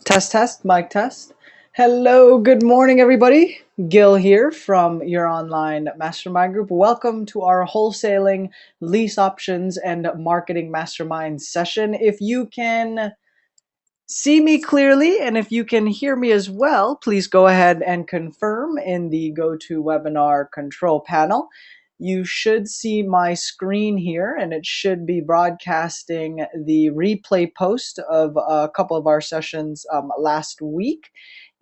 Test, test, mic test. Hello, good morning, everybody. Gil here from your online mastermind group. Welcome to our wholesaling, lease options, and marketing mastermind session. If you can see me clearly and if you can hear me as well, please go ahead and confirm in the GoToWebinar control panel. You should see my screen here, and it should be broadcasting the replay post of a couple of our sessions last week.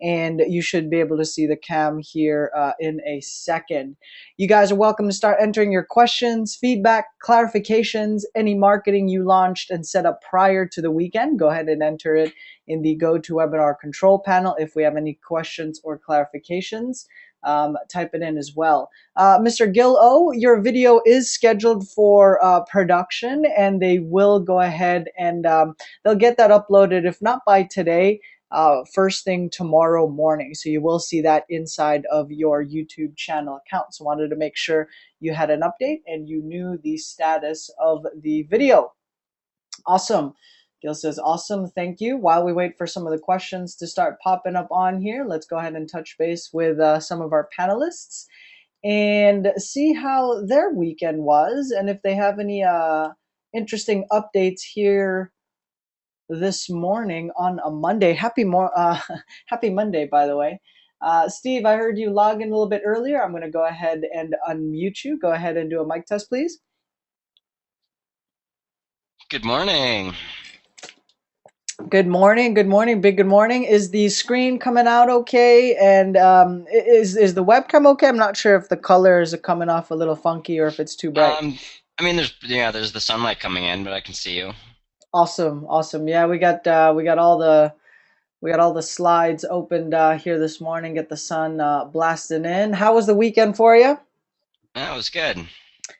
And you should be able to see the cam here in a second. You guys are welcome to start entering your questions, feedback, clarifications, any marketing you launched and set up prior to the weekend. Go ahead and enter it in the GoToWebinar control panel. If we have any questions or clarifications, type it in as well. Mr. Gil O, your video is scheduled for production, and they will go ahead and they'll get that uploaded, if not by today, first thing tomorrow morning. So you will see that inside of your YouTube channel account. So wanted to make sure you had an update and you knew the status of the video. Awesome. Gil says, awesome, thank you. While we wait for some of the questions to start popping up on here, let's go ahead and touch base with some of our panelists and see how their weekend was and if they have any interesting updates here this morning on a Monday. Happy Monday, by the way. Steve, I heard you log in a little bit earlier. I'm going to go ahead and unmute you. Go ahead and do a mic test, please. Good morning. Good morning. Good morning. Big good morning. Is the screen coming out okay? And is the webcam okay? I'm not sure if the colors are coming off a little funky or if it's too bright. I mean, there's the sunlight coming in, but I can see you. Awesome. Awesome. Yeah, we got all the slides opened here this morning. Get the sun blasting in. How was the weekend for you? That was good.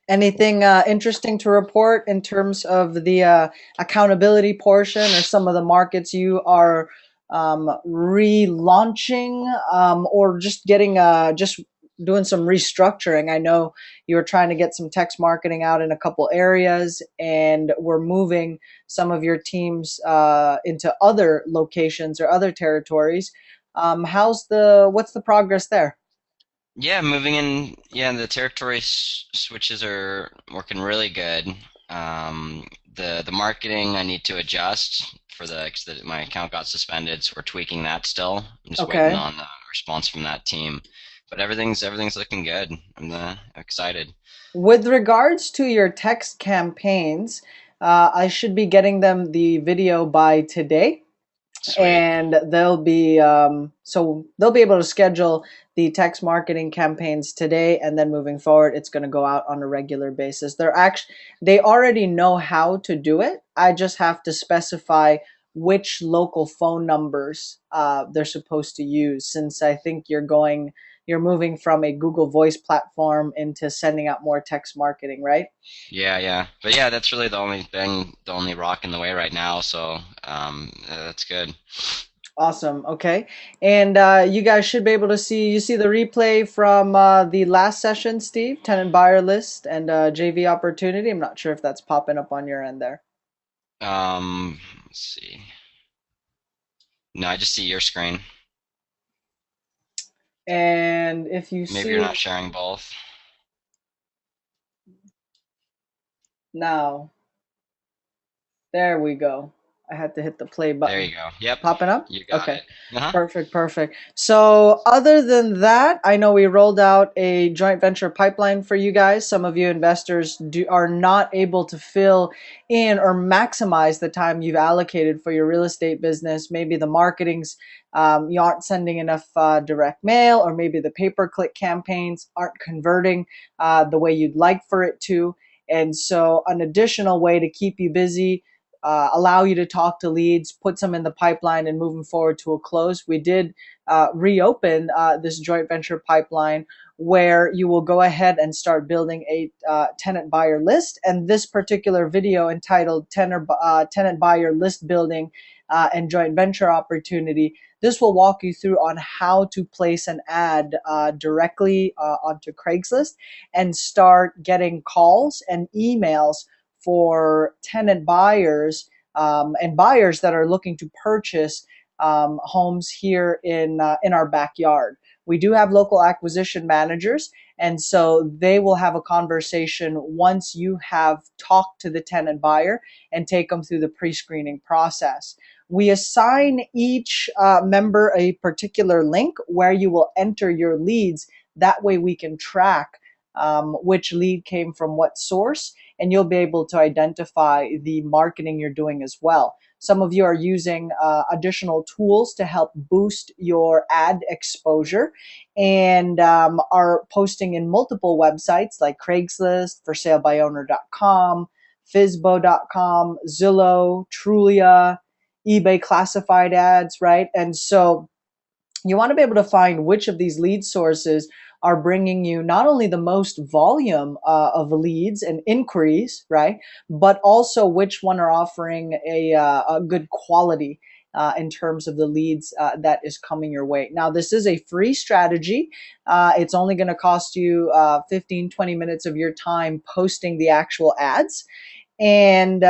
Anything interesting to report in terms of the accountability portion or some of the markets you are relaunching or just getting just doing some restructuring? I know you were trying to get some text marketing out in a couple areas, and we're moving some of your teams into other locations or other territories. What's the progress there? Yeah, moving in. Yeah, the territory switches are working really good. The marketing I need to adjust for because my account got suspended, so we're tweaking that still. I'm just waiting Okay. on a response from that team, but everything's looking good. I'm excited. With regards to your text campaigns, I should be getting them the video by today, Sweet. and they'll be able to schedule the text marketing campaigns today, and then moving forward, it's going to go out on a regular basis. They already know how to do it. I just have to specify which local phone numbers they're supposed to use, since I think you're moving from a Google Voice platform into sending out more text marketing, right? Yeah, yeah. But yeah, that's really the only rock in the way right now, so that's good. Awesome. Okay. And you guys should be able to see the replay from the last session, Steve, tenant buyer list and JV opportunity. I'm not sure if that's popping up on your end there. Let's see. No, I just see your screen. And if you Maybe you're see not sharing both. now, there we go. I had to hit the play There button. you go. Yep, Popping up? you got Okay. it. Uh-huh. Perfect, perfect. So other than that, I know we rolled out a joint venture pipeline for you guys. Some of you investors are not able to fill in or maximize the time you've allocated for your real estate business. Maybe the marketing's you aren't sending enough direct mail, or maybe the pay-per-click campaigns aren't converting the way you'd like for it to. And so an additional way to keep you busy, allow you to talk to leads, put some in the pipeline, and moving forward to a close. We did reopen this joint venture pipeline where you will go ahead and start building a tenant buyer list. And this particular video entitled Tenant Buyer List Building and Joint Venture Opportunity, this will walk you through on how to place an ad directly onto Craigslist and start getting calls and emails for tenant buyers and buyers that are looking to purchase homes here in our backyard. We do have local acquisition managers, and so they will have a conversation once you have talked to the tenant buyer and take them through the pre-screening process. We assign each member a particular link where you will enter your leads. That way we can track which lead came from what source, and you'll be able to identify the marketing you're doing as well. Some of you are using additional tools to help boost your ad exposure and are posting in multiple websites like Craigslist, forsalebyowner.com, Fizbo.com, Zillow, Trulia, eBay classified ads, right? And so you want to be able to find which of these lead sources are bringing you not only the most volume of leads and inquiries, right, but also which one are offering a good quality in terms of the leads that is coming your way. Now, this is a free strategy. It's only going to cost you 15, 20 minutes of your time posting the actual ads, and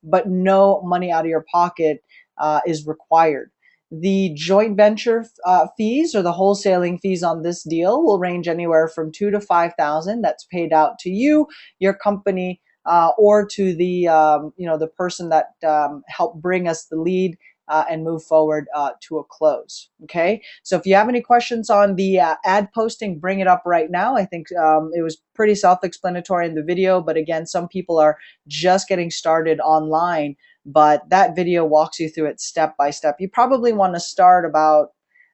but no money out of your pocket is required. The joint venture fees or the wholesaling fees on this deal will range anywhere from 2 to 5,000. That's paid out to you, your company, or to the the person that helped bring us the lead and move forward to a close. Okay, so if you have any questions on the ad posting, bring it up right now. I think it was pretty self-explanatory in the video, but again, some people are just getting started online, but that video walks you through it step by step. You probably want to start about,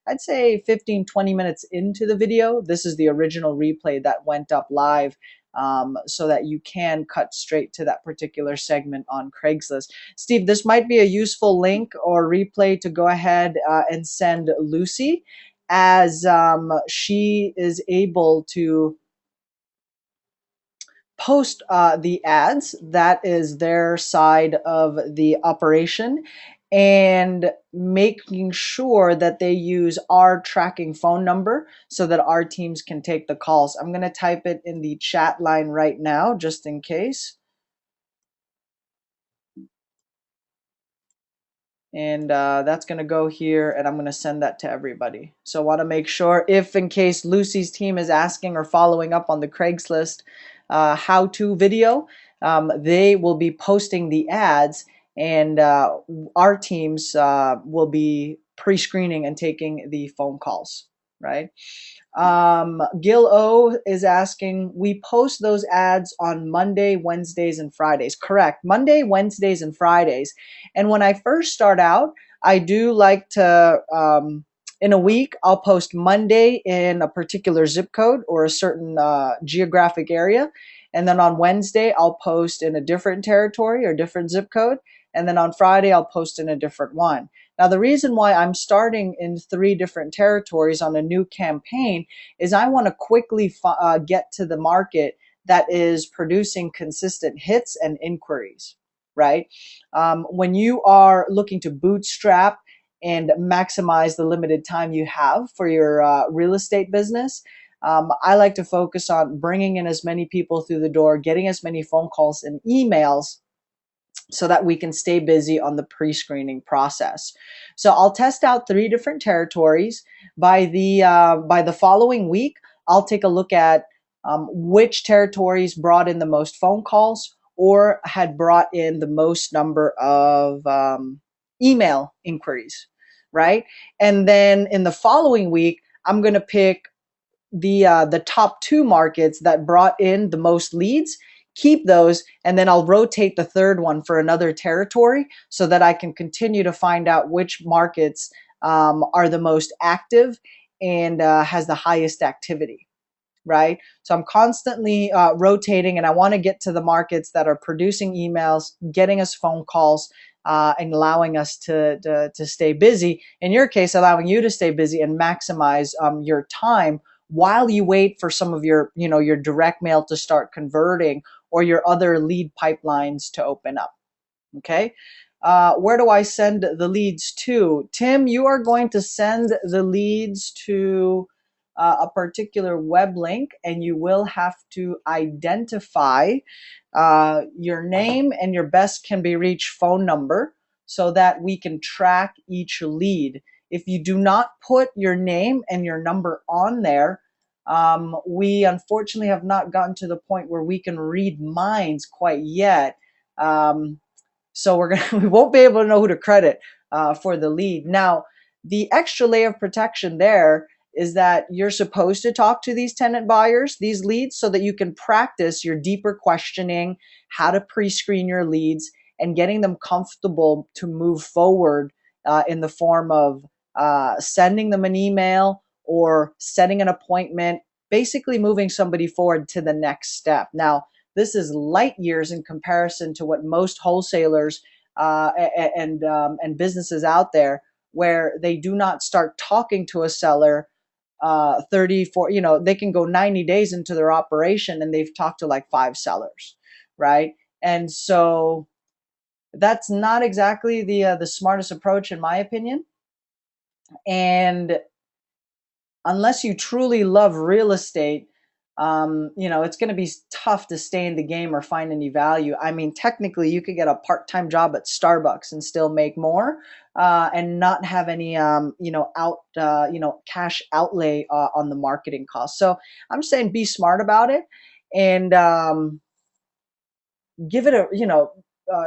I'd say 15, 20 minutes into the video. This is the original replay that went up live, so that you can cut straight to that particular segment on Craigslist. Steve, this might be a useful link or replay to go ahead and send Lucy, as she is able to post the ads. That is their side of the operation, and making sure that they use our tracking phone number so that our teams can take the calls. I'm going to type it in the chat line right now just in case. And that's going to go here, and I'm going to send that to everybody. So I want to make sure, if in case Lucy's team is asking or following up on the Craigslist how-to video, they will be posting the ads, and our teams will be pre-screening and taking the phone calls, right? Gil O is asking, we post those ads on Monday, Wednesdays, and Fridays. Correct. Monday, Wednesdays, and Fridays. And when I first start out, I do like to, in a week, I'll post Monday in a particular zip code or a certain geographic area. And then on Wednesday, I'll post in a different territory or different zip code. And then on Friday, I'll post in a different one. Now, the reason why I'm starting in 3 different territories on a new campaign is I want to quickly get to the market that is producing consistent hits and inquiries, right? When you are looking to bootstrap and maximize the limited time you have for your real estate business, I like to focus on bringing in as many people through the door, getting as many phone calls and emails so that we can stay busy on the pre-screening process. So I'll test out 3 different territories. By the following week, I'll take a look at which territories brought in the most phone calls or had brought in the most number of email inquiries, right? And then in the following week, I'm going to pick the top 2 markets that brought in the most leads, keep those, and then I'll rotate the third one for another territory so that I can continue to find out which markets are the most active and has the highest activity, right? So I'm constantly rotating, and I want to get to the markets that are producing emails, getting us phone calls, and allowing us to stay busy. In your case, allowing you to stay busy and maximize your time while you wait for some of your, your direct mail to start converting or your other lead pipelines to open up. Okay. Where do I send the leads to? Tim, you are going to send the leads to a particular web link, and you will have to identify your name and your best can be reached phone number so that we can track each lead. If you do not put your name and your number on there, we unfortunately have not gotten to the point where we can read minds quite yet. Um, so we won't be able to know who to credit for the lead. Now, the extra layer of protection there is that you're supposed to talk to these tenant buyers, these leads, so that you can practice your deeper questioning, how to pre-screen your leads, and getting them comfortable to move forward in the form of sending them an email or setting an appointment, basically moving somebody forward to the next step. Now, this is light years in comparison to what most wholesalers and businesses out there, where they do not start talking to a seller 34, they can go 90 days into their operation and they've talked to like 5 sellers, right? And so that's not exactly the smartest approach in my opinion. And unless you truly love real estate, it's going to be tough to stay in the game or find any value. I mean, technically, you could get a part-time job at Starbucks and still make more, and not have any, cash outlay on the marketing cost. So I'm saying be smart about it, and give it a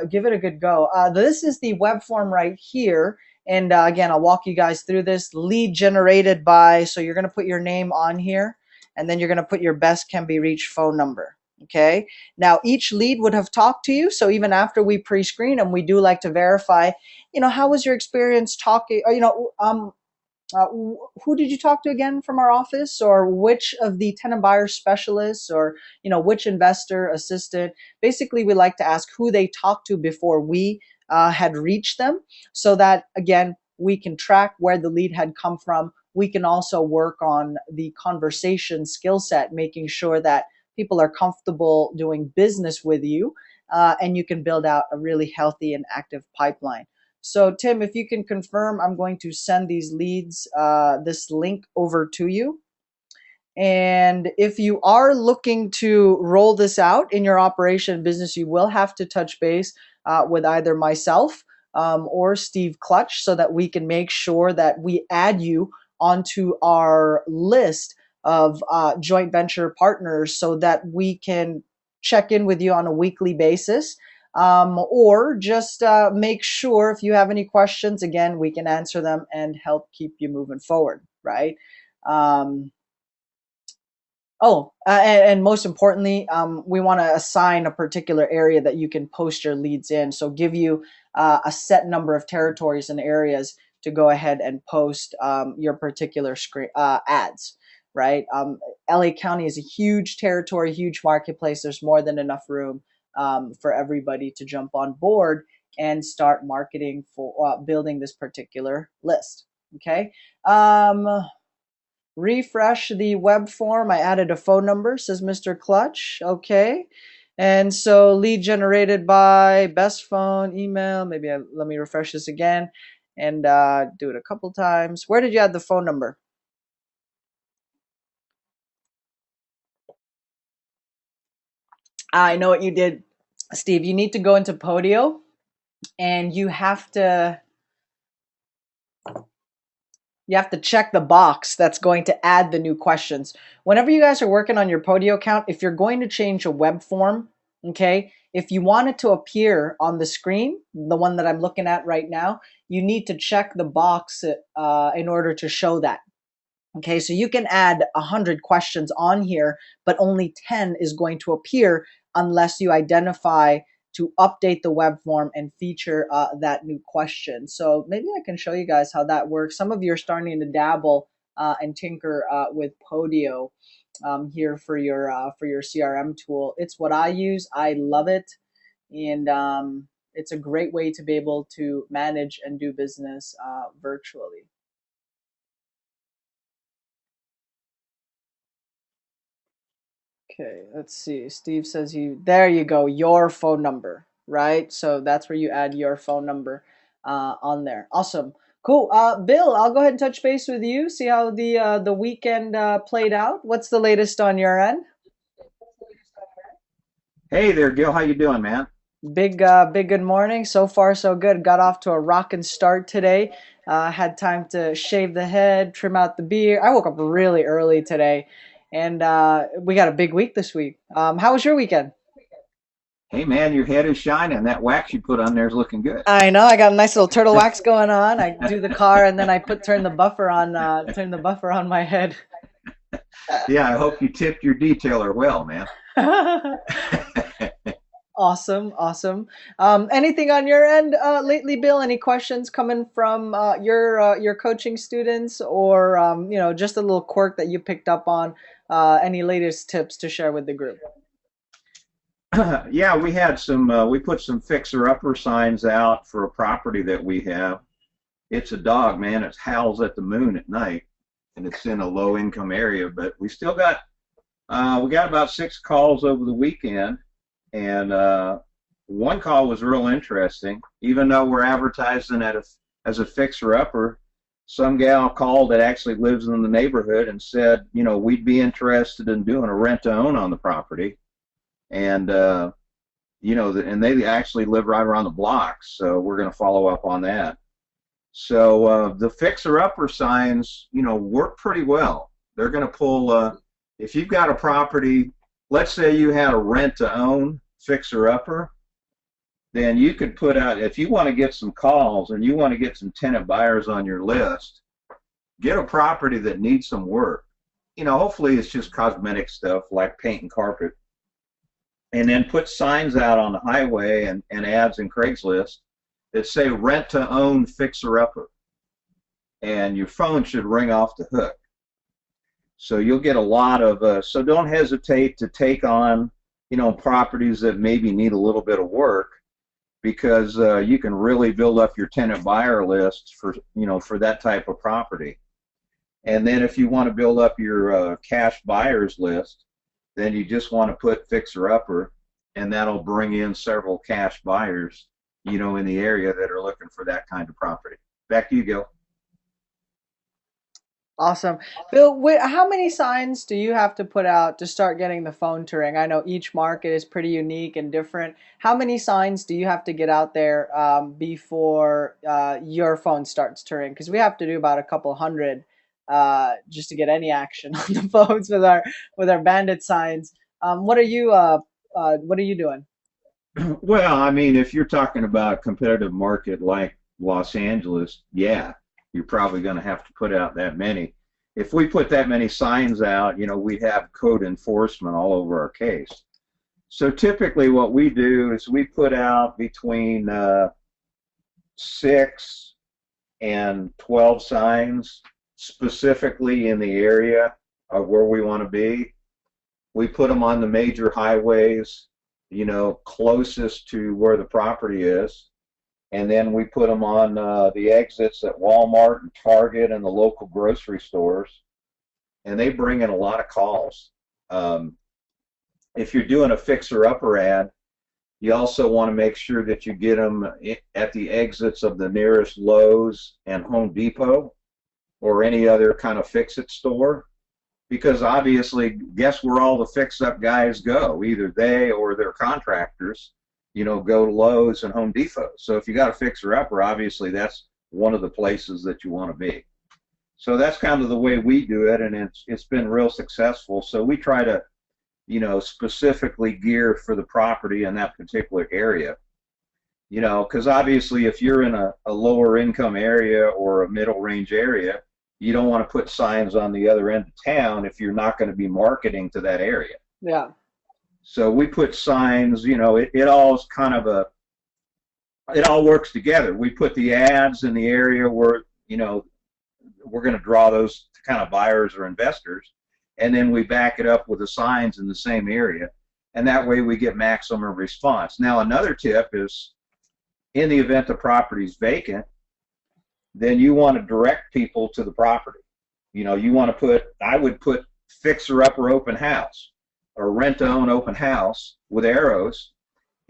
give it a good go. This is the web form right here, and again, I'll walk you guys through this. Lead generated by, so you're going to put your name on here, and then you're going to put your best can be reached phone number. Okay, now each lead would have talked to you, so even after we pre-screen them, we do like to verify, how was your experience talking, or who did you talk to again from our office, or which of the tenant buyer specialists, or which investor assistant. Basically, we like to ask who they talked to before we had reached them, so that again we can track where the lead had come from. We can also work on the conversation skill set, making sure that people are comfortable doing business with you, and you can build out a really healthy and active pipeline. So Tim, if you can confirm, I'm going to send these leads, this link over to you. And if you are looking to roll this out in your operation business, you will have to touch base with either myself or Steve Clutch, so that we can make sure that we add you onto our list of joint venture partners, so that we can check in with you on a weekly basis. Or just make sure if you have any questions, again, we can answer them and help keep you moving forward, right? Um, and most importantly, we want to assign a particular area that you can post your leads in. So give you a set number of territories and areas to go ahead and post your particular ads, right? LA County is a huge territory, huge marketplace. There's more than enough room for everybody to jump on board and start marketing for building this particular list. Okay. Refresh the web form. I added a phone number, says Mr. Clutch. Okay. And so lead generated by best phone, email. Let me refresh this again and do it a couple times. Where did you add the phone number? I know what you did, Steve. You need to go into Podio, and you have to check the box that's going to add the new questions. Whenever you guys are working on your Podio account, if you're going to change a web form, okay, if you want it to appear on the screen, the one that I'm looking at right now, you need to check the box in order to show that. Okay, so you can add 100 questions on here, but only 10 is going to appear unless you identify to update the web form and feature that new question. So maybe I can show you guys how that works. Some of you are starting to dabble and tinker with Podio here for your CRM tool. It's what I use. I love it, and it's a great way to be able to manage and do business virtually. Okay, let's see. Steve says there you go, your phone number, right? So that's where you add your phone number on there. Awesome. Cool. Bill, I'll go ahead and touch base with you, see how the weekend played out. What's the latest on your end? Hey there, Gil. How you doing, man? Big good morning. So far, so good. Got off to a rockin' start today. Had time to shave the head, trim out the beard. I woke up really early today, and we got a big week this week. How was your weekend? Hey man, your head is shining. That wax you put on there is looking good. I know I got a nice little turtle wax going on. I do the car, and then I put turn the buffer on my head. Yeah, I hope you tipped your detailer well, man. Awesome, awesome. Anything on your end lately, Bill? Any questions coming from your coaching students, or just a little quirk that you picked up on? Any latest tips to share with the group? Yeah, we had some. We put some fixer-upper signs out for a property that we have. It's a dog, man. It howls at the moon at night, and it's in a low-income area. But we still got. We got about 6 calls over the weekend, and one call was real interesting. Even though we're advertising as a fixer-upper, some gal called that actually lives in the neighborhood and said, we'd be interested in doing a rent-to-own on the property, and and they actually live right around the block, so we're going to follow up on that. So the fixer-upper signs, work pretty well. They're going to pull. If you've got a property, let's say you had a rent-to-own fixer-upper, then you could put out, if you want to get some calls and you want to get some tenant buyers on your list, get a property that needs some work. Hopefully it's just cosmetic stuff like paint and carpet, and then put signs out on the highway and ads in Craigslist that say rent to own fixer upper, and your phone should ring off the hook. So you'll get a lot of, so don't hesitate to take on, properties that maybe need a little bit of work, because you can really build up your tenant buyer list for that type of property. And then if you want to build up your cash buyers list, then you just want to put fixer upper, and that'll bring in several cash buyers, in the area that are looking for that kind of property. Back to you, Gil. Awesome. Bill, how many signs do you have to put out to start getting the phone to ring? I know each market is pretty unique and different. How many signs do you have to get out there before your phone starts to ring? Because we have to do about a couple hundred just to get any action on the phones with our bandit signs. What are you doing? Well, I mean, if you're talking about a competitive market like Los Angeles, yeah, you're probably going to have to put out that many. If we put that many signs out, we'd have code enforcement all over our case. So typically what we do is we put out between 6 and 12 signs specifically in the area of where we want to be. We put them on the major highways, closest to where the property is. And then we put them on the exits at Walmart and Target and the local grocery stores. And they bring in a lot of calls. If you're doing a fixer-upper ad, you also want to make sure that you get them at the exits of the nearest Lowe's and Home Depot or any other kind of fix-it store. Because obviously, guess where all the fix-up guys go? Either they or their contractors, go to Lowe's and Home Depot. So if you got a fixer-upper, obviously that's one of the places that you want to be. So that's kind of the way we do it, and it's been real successful. So we try to, specifically gear for the property in that particular area. Because obviously if you're in a lower income area or a middle range area, you don't want to put signs on the other end of town if you're not going to be marketing to that area. Yeah. So we put signs, it all is kind of it all works together. We put the ads in the area where, we're going to draw those kind of buyers or investors, and then we back it up with the signs in the same area, and that way we get maximum response. Now, another tip is, in the event the property is vacant, then you want to direct people to the property. I would put fixer-upper open house or rent-to-own open house with arrows,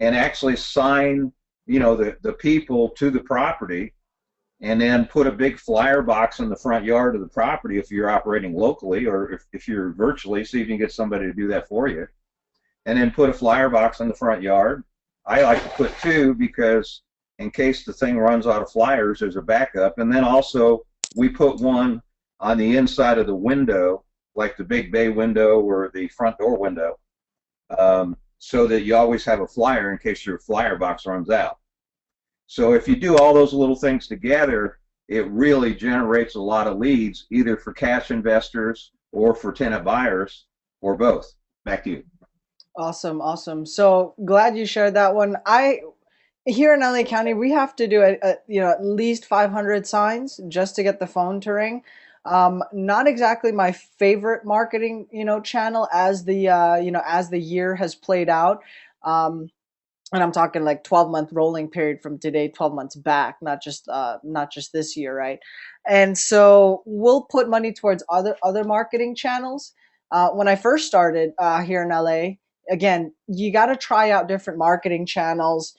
and actually sign, the people to the property, and then put a big flyer box in the front yard of the property if you're operating locally, or if you're virtually, see if you can get somebody to do that for you. And then put a flyer box in the front yard. I like to put two because in case the thing runs out of flyers, there's a backup. And then also we put one on the inside of the window, like the big bay window or the front door window, so that you always have a flyer in case your flyer box runs out. So if you do all those little things together, it really generates a lot of leads, either for cash investors or for tenant buyers or both. Back to you. Awesome, awesome. So glad you shared that one. I Here in LA County, we have to do at least 500 signs just to get the phone to ring. Not exactly my favorite marketing channel as the year has played out. Um, and I'm talking like 12-month rolling period from today, 12 months back, not just this year, right? And so we'll put money towards other marketing channels. When I first started here in LA, again, you got to try out different marketing channels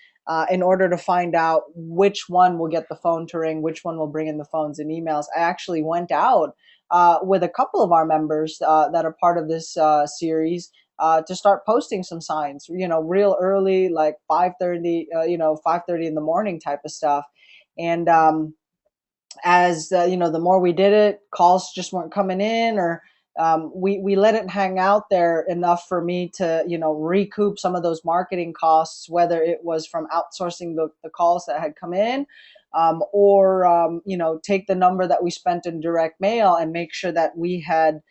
in order to find out which one will get the phone to ring, which one will bring in the phones and emails. I actually went out with a couple of our members that are part of this series to start posting some signs, real early, like 5:30, 5:30 in the morning type of stuff. And as the more we did it, calls just weren't coming in, or we let it hang out there enough for me to recoup some of those marketing costs, whether it was from outsourcing the calls that had come in, or take the number that we spent in direct mail and make sure that we had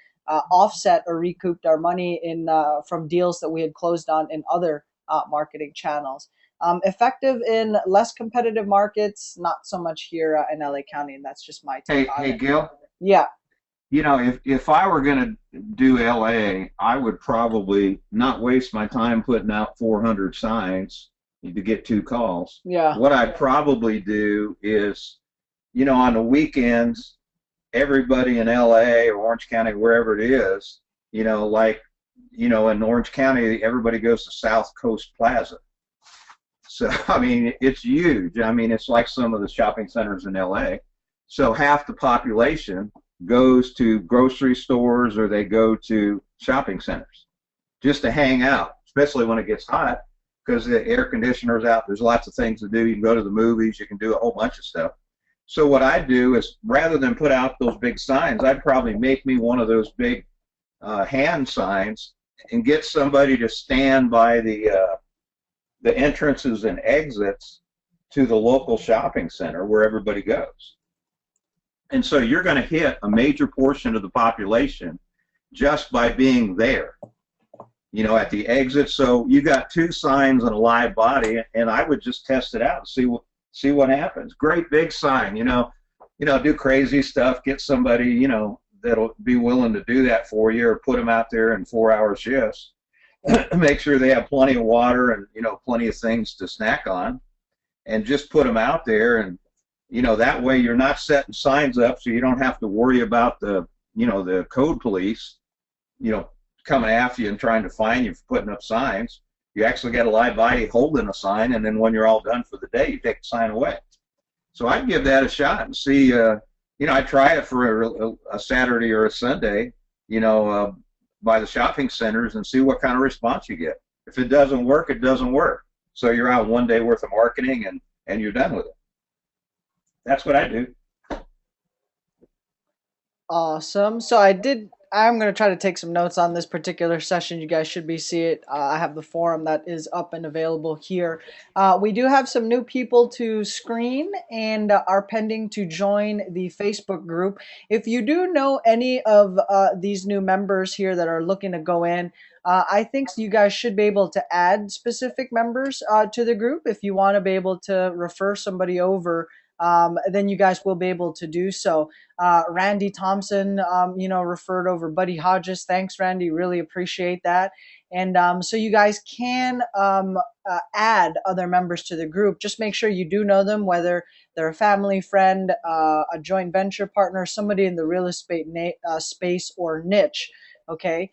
offset or recouped our money in from deals that we had closed on in other marketing channels. Effective in less competitive markets, not so much here in LA County, and that's just my take Hey, on hey, it. Gil. Yeah, If I were going to do LA, I would probably not waste my time putting out 400 signs to get two calls. yeah, What I'd probably do is, on the weekends, everybody in LA or Orange County, wherever it is, like, in Orange County, everybody goes to South Coast Plaza. So, I mean, it's huge. I mean, it's like some of the shopping centers in LA. So half the population goes to grocery stores or they go to shopping centers just to hang out, especially when it gets hot because the air conditioner's out. There's lots of things to do. You can go to the movies. You can do a whole bunch of stuff. So what I do is rather than put out those big signs, I'd probably make me one of those big hand signs and get somebody to stand by the entrances and exits to the local shopping center where everybody goes. And so you're going to hit a major portion of the population just by being there, at the exit. So you got two signs and a live body, and I would just test it out and see what happens. Great big sign, do crazy stuff, get somebody, that'll be willing to do that for you, or put them out there in 4-hour shifts. Make sure they have plenty of water and plenty of things to snack on, and just put them out there. And that way you're not setting signs up so you don't have to worry about the code police coming after you and trying to fine you for putting up signs. You actually got a live body holding a sign, and then when you're all done for the day, you take the sign away. So I'd give that a shot and see. I'd try it for a Saturday or a Sunday, by the shopping centers, and see what kind of response you get. If it doesn't work, it doesn't work. So you're out one day worth of marketing, and you're done with it. That's what I do. awesome. I'm going to try to take some notes on this particular session. You guys should be see it. I have the forum that is up and available here. We do have some new people to screen and are pending to join the Facebook group. If you do know any of these new members here that are looking to go in, I think you guys should be able to add specific members to the group. If you want to be able to refer somebody over, then you guys will be able to do so. Randy Thompson, referred over Buddy Hodges. Thanks, Randy. Really appreciate that. And so you guys can add other members to the group. Just make sure you do know them, whether they're a family friend, a joint venture partner, somebody in the real estate space or niche. Okay.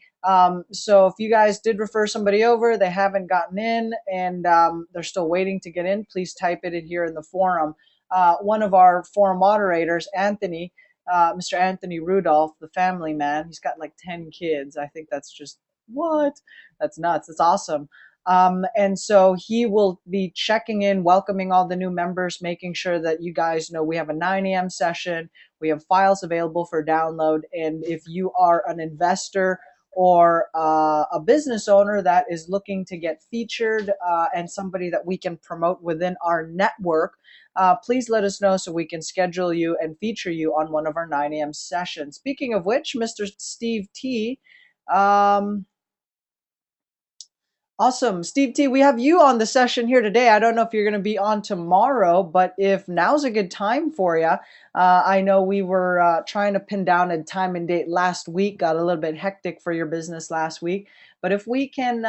So if you guys did refer somebody over, they haven't gotten in, and they're still waiting to get in, please type it in here in the forum. One of our forum moderators, Anthony, Mr. Anthony Rudolph, the family man, he's got like 10 kids. I think that's just, what? That's nuts. That's awesome. And so he will be checking in, welcoming all the new members, making sure that you guys know we have a 9 a.m. session. We have files available for download. And if you are an investor or a business owner that is looking to get featured and somebody that we can promote within our network, please let us know so we can schedule you and feature you on one of our 9 a.m. sessions. Speaking of which, Mr. Steve T, awesome. Steve T, we have you on the session here today. I don't know if you're going to be on tomorrow, but if now's a good time for you, I know we were trying to pin down a time and date last week, got a little bit hectic for your business last week. But if we can,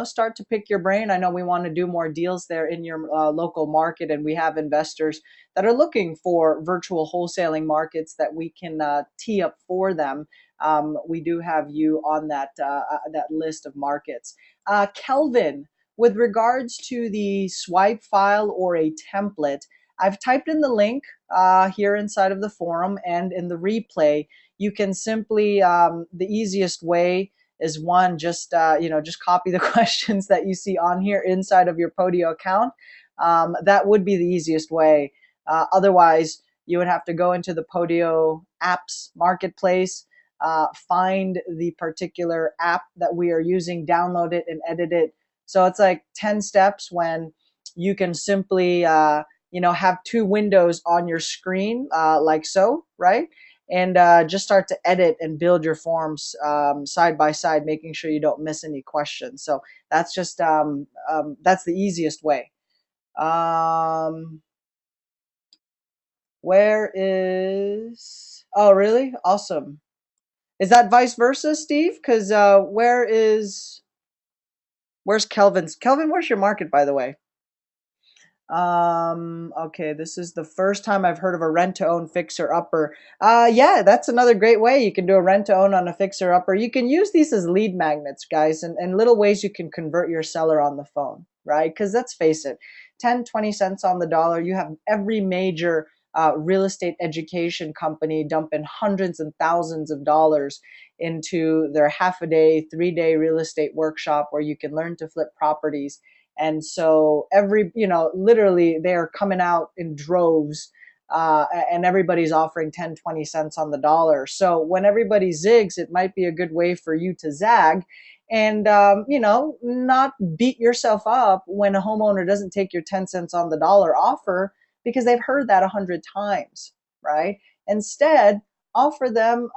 start to pick your brain, I know we want to do more deals there in your local market, and we have investors that are looking for virtual wholesaling markets that we can tee up for them. We do have you on that list of markets. Kelvin, with regards to the swipe file or a template, I've typed in the link here inside of the forum and in the replay. You can simply, the easiest way is one, just copy the questions that you see on here inside of your Podio account. That would be the easiest way. Otherwise, you would have to go into the Podio apps marketplace, find the particular app that we are using, download it, and edit it. So it's like 10 steps when you can simply, have two windows on your screen, like so, right? And just start to edit and build your forms side by side, making sure you don't miss any questions. So that's just, that's the easiest way. Where is, oh, really? Awesome. Is that vice versa, Steve? Because where's Kelvin's? Kelvin, where's your market, by the way? Okay, this is the first time I've heard of a rent to own fixer upper. Yeah, that's another great way. You can do a rent to own on a fixer upper. You can use these as lead magnets, guys, and little ways you can convert your seller on the phone, right? Because let's face it, 10, 20 cents on the dollar, you have every major real estate education company dumping hundreds and thousands of dollars into their half a day, 3-day real estate workshop where you can learn to flip properties. And so literally they are coming out in droves, and everybody's offering 10, 20 cents on the dollar. So when everybody zigs, it might be a good way for you to zag and, not beat yourself up when a homeowner doesn't take your 10 cents on the dollar offer because they've heard that 100 times, right? Instead, offer them,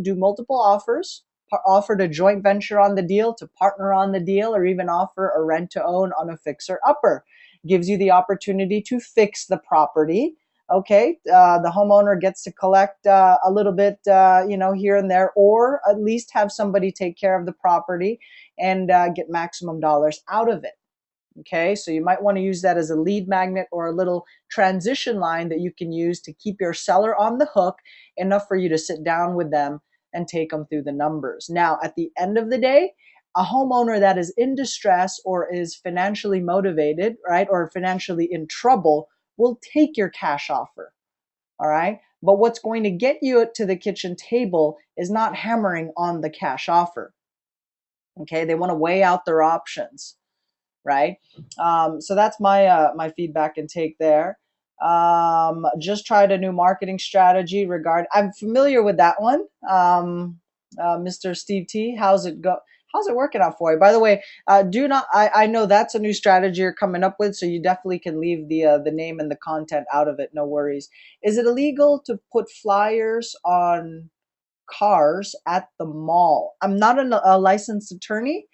do multiple offers, offered a joint venture on the deal, to partner on the deal, or even offer a rent to own on a fixer upper. Gives you the opportunity to fix the property. Okay, the homeowner gets to collect a little bit, here and there, or at least have somebody take care of the property and get maximum dollars out of it. Okay, so you might want to use that as a lead magnet or a little transition line that you can use to keep your seller on the hook enough for you to sit down with them and take them through the numbers. Now, at the end of the day, a homeowner that is in distress or is financially motivated, right, or financially in trouble will take your cash offer. All right. But what's going to get you to the kitchen table is not hammering on the cash offer. Okay. They want to weigh out their options, right? So that's my feedback and take there. Just tried a new marketing strategy I'm familiar with that one. Mr. Steve T, how's it working out for you? By the way, I know that's a new strategy you're coming up with, so you definitely can leave the name and the content out of it. No worries. Is it illegal to put flyers on cars at the mall? I'm not a licensed attorney.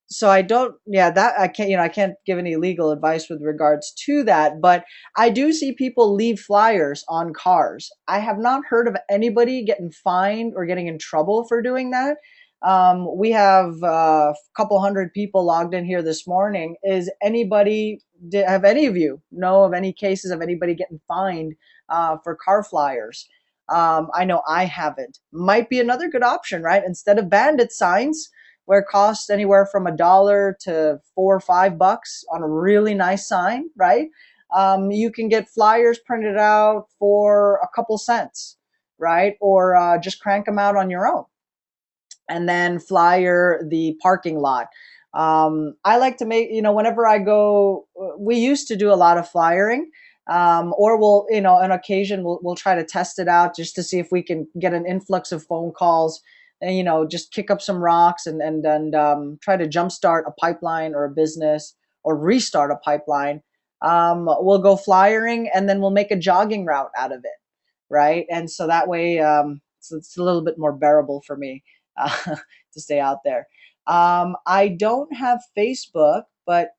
So I don't, yeah, that I can't give any legal advice with regards to that, but I do see people leave flyers on cars. I have not heard of anybody getting fined or getting in trouble for doing that. We have a couple hundred people logged in here this morning. Have any of you know of any cases of anybody getting fined for car flyers? I know I haven't. Might be another good option, right? Instead of bandit signs, where it costs anywhere from $1 to $4 or $5 on a really nice sign, right? You can get flyers printed out for a couple cents, right? Or just crank them out on your own and then flyer the parking lot. I like to make, whenever I go, we used to do a lot of flyering, or we'll, on occasion, we'll try to test it out just to see if we can get an influx of phone calls and, just kick up some rocks and try to jumpstart a pipeline or a business or restart a pipeline. We'll go flyering and then we'll make a jogging route out of it. Right. And so that way, it's a little bit more bearable for me to stay out there. I don't have Facebook, but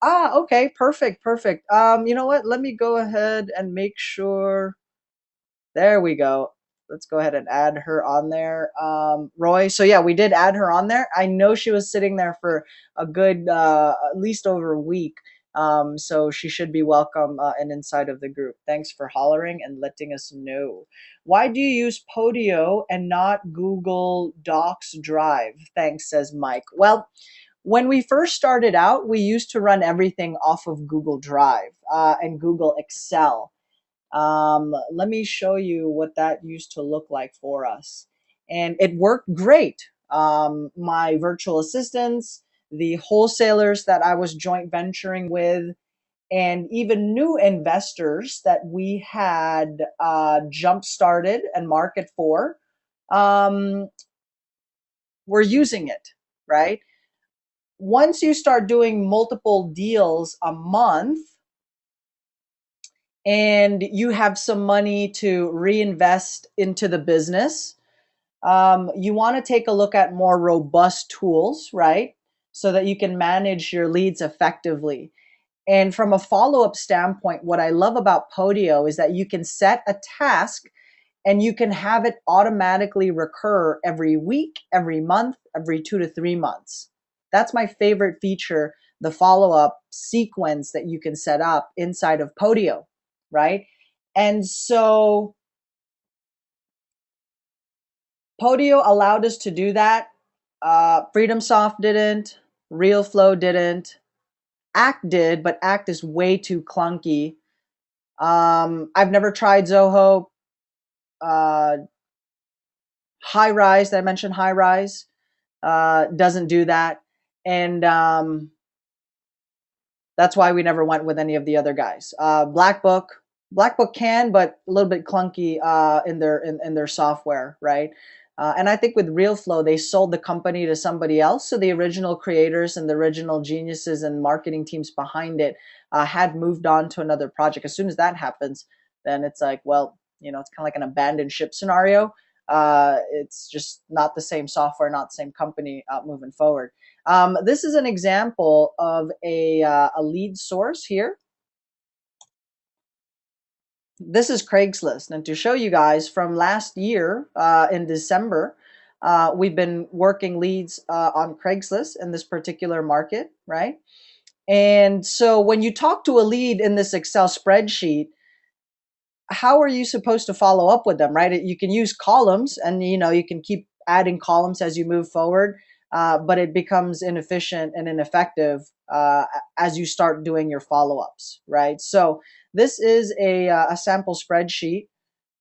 okay, perfect, perfect. You know what? Let me go ahead and make sure. There we go. Let's go ahead and add her on there. Roy. So yeah, we did add her on there. I know she was sitting there for a good, at least over a week. So she should be welcome and inside of the group. Thanks for hollering and letting us know. Why do you use Podio and not Google Docs Drive? Thanks, says Mike. Well, when we first started out, we used to run everything off of Google Drive and Google Excel. Let me show you what that used to look like for us. And it worked great. My virtual assistants, the wholesalers that I was joint venturing with, and even new investors that we had jump started and market for um, were using it, right? Once you start doing multiple deals a month, and you have some money to reinvest into the business, you want to take a look at more robust tools, right? So that you can manage your leads effectively. And from a follow up standpoint, what I love about Podio is that you can set a task and you can have it automatically recur every week, every month, every 2 to 3 months. That's my favorite feature, the follow up sequence that you can set up inside of Podio, right? And so Podio allowed us to do that. FreedomSoft didn't, RealFlow didn't, Act did, but Act is way too clunky. I've never tried Zoho. Uh, High Rise, did I mention High Rise? Doesn't do that. And that's why we never went with any of the other guys. Black Book can, but a little bit clunky in their software, right? And I think with RealFlow, they sold the company to somebody else. So the original creators and the original geniuses and marketing teams behind it had moved on to another project. As soon as that happens, then it's like, well, it's kind of like an abandoned ship scenario. It's just not the same software, not the same company moving forward. This is an example of a lead source here. This is Craigslist. And to show you guys from last year in December, we've been working leads on Craigslist in this particular market, right? And so when you talk to a lead in this Excel spreadsheet, how are you supposed to follow up with them, right? You can use columns and, you can keep adding columns as you move forward, but it becomes inefficient and ineffective as you start doing your follow-ups, right? So this is a sample spreadsheet.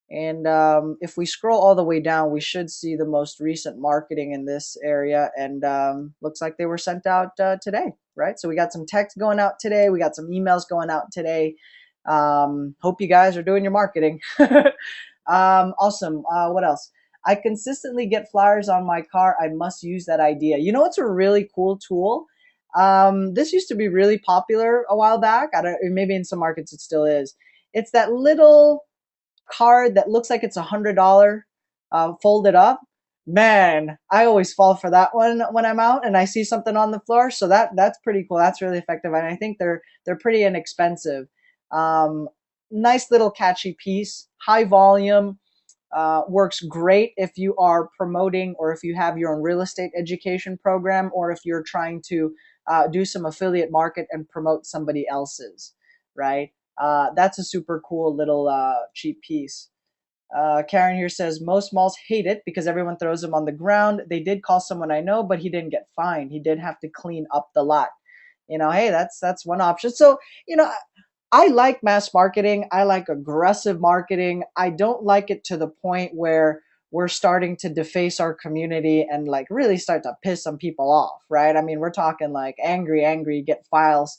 And if we scroll all the way down, we should see the most recent marketing in this area. And looks like they were sent out today, right? So we got some text going out today. We got some emails going out today. Hope you guys are doing your marketing. Awesome. What else? I consistently get flyers on my car. I must use that idea. It's a really cool tool. This used to be really popular a while back. I don't, maybe in some markets it still is. It's that little card that looks like it's $100 folded up. Man, I always fall for that one when I'm out and I see something on the floor. So that's pretty cool. That's really effective, and I think they're pretty inexpensive. Nice little catchy piece, high volume. Works great if you are promoting or if you have your own real estate education program or if you're trying to do some affiliate market and promote somebody else's, right? That's a super cool little cheap piece. Karen here says most malls hate it because everyone throws them on the ground. They did call someone I know, but he didn't get fined. He did have to clean up the lot. Hey, that's one option. So, I like mass marketing. I like aggressive marketing. I don't like it to the point where we're starting to deface our community and like really start to piss some people off, right? I mean, we're talking like angry, get files,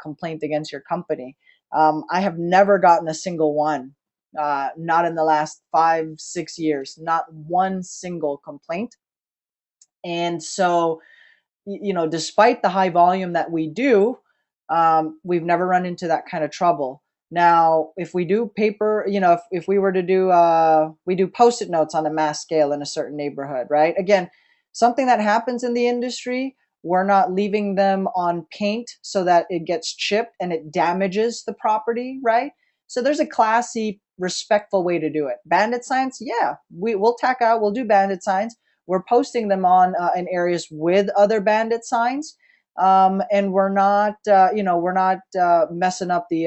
complaint against your company. I have never gotten a single one, not in the last 5, 6 years, not one single complaint. And so, despite the high volume that we do, we've never run into that kind of trouble. Now, if we do paper, if we were to do, we do post-it notes on a mass scale in a certain neighborhood, right? Again, something that happens in the industry, we're not leaving them on paint so that it gets chipped and it damages the property, right? So there's a classy, respectful way to do it. Bandit signs, yeah, we'll tack out, we'll do bandit signs. We're posting them on in areas with other bandit signs, and we're not messing up the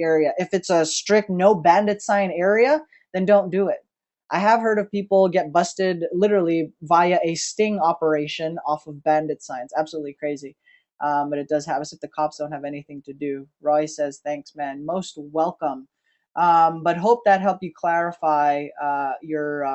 area. If it's a strict no bandit sign area, then don't do it. I have heard of people get busted literally via a sting operation off of bandit signs. Absolutely crazy. But it does have us if the cops don't have anything to do. Roy says, thanks, man. Most welcome. But hope that helped you clarify your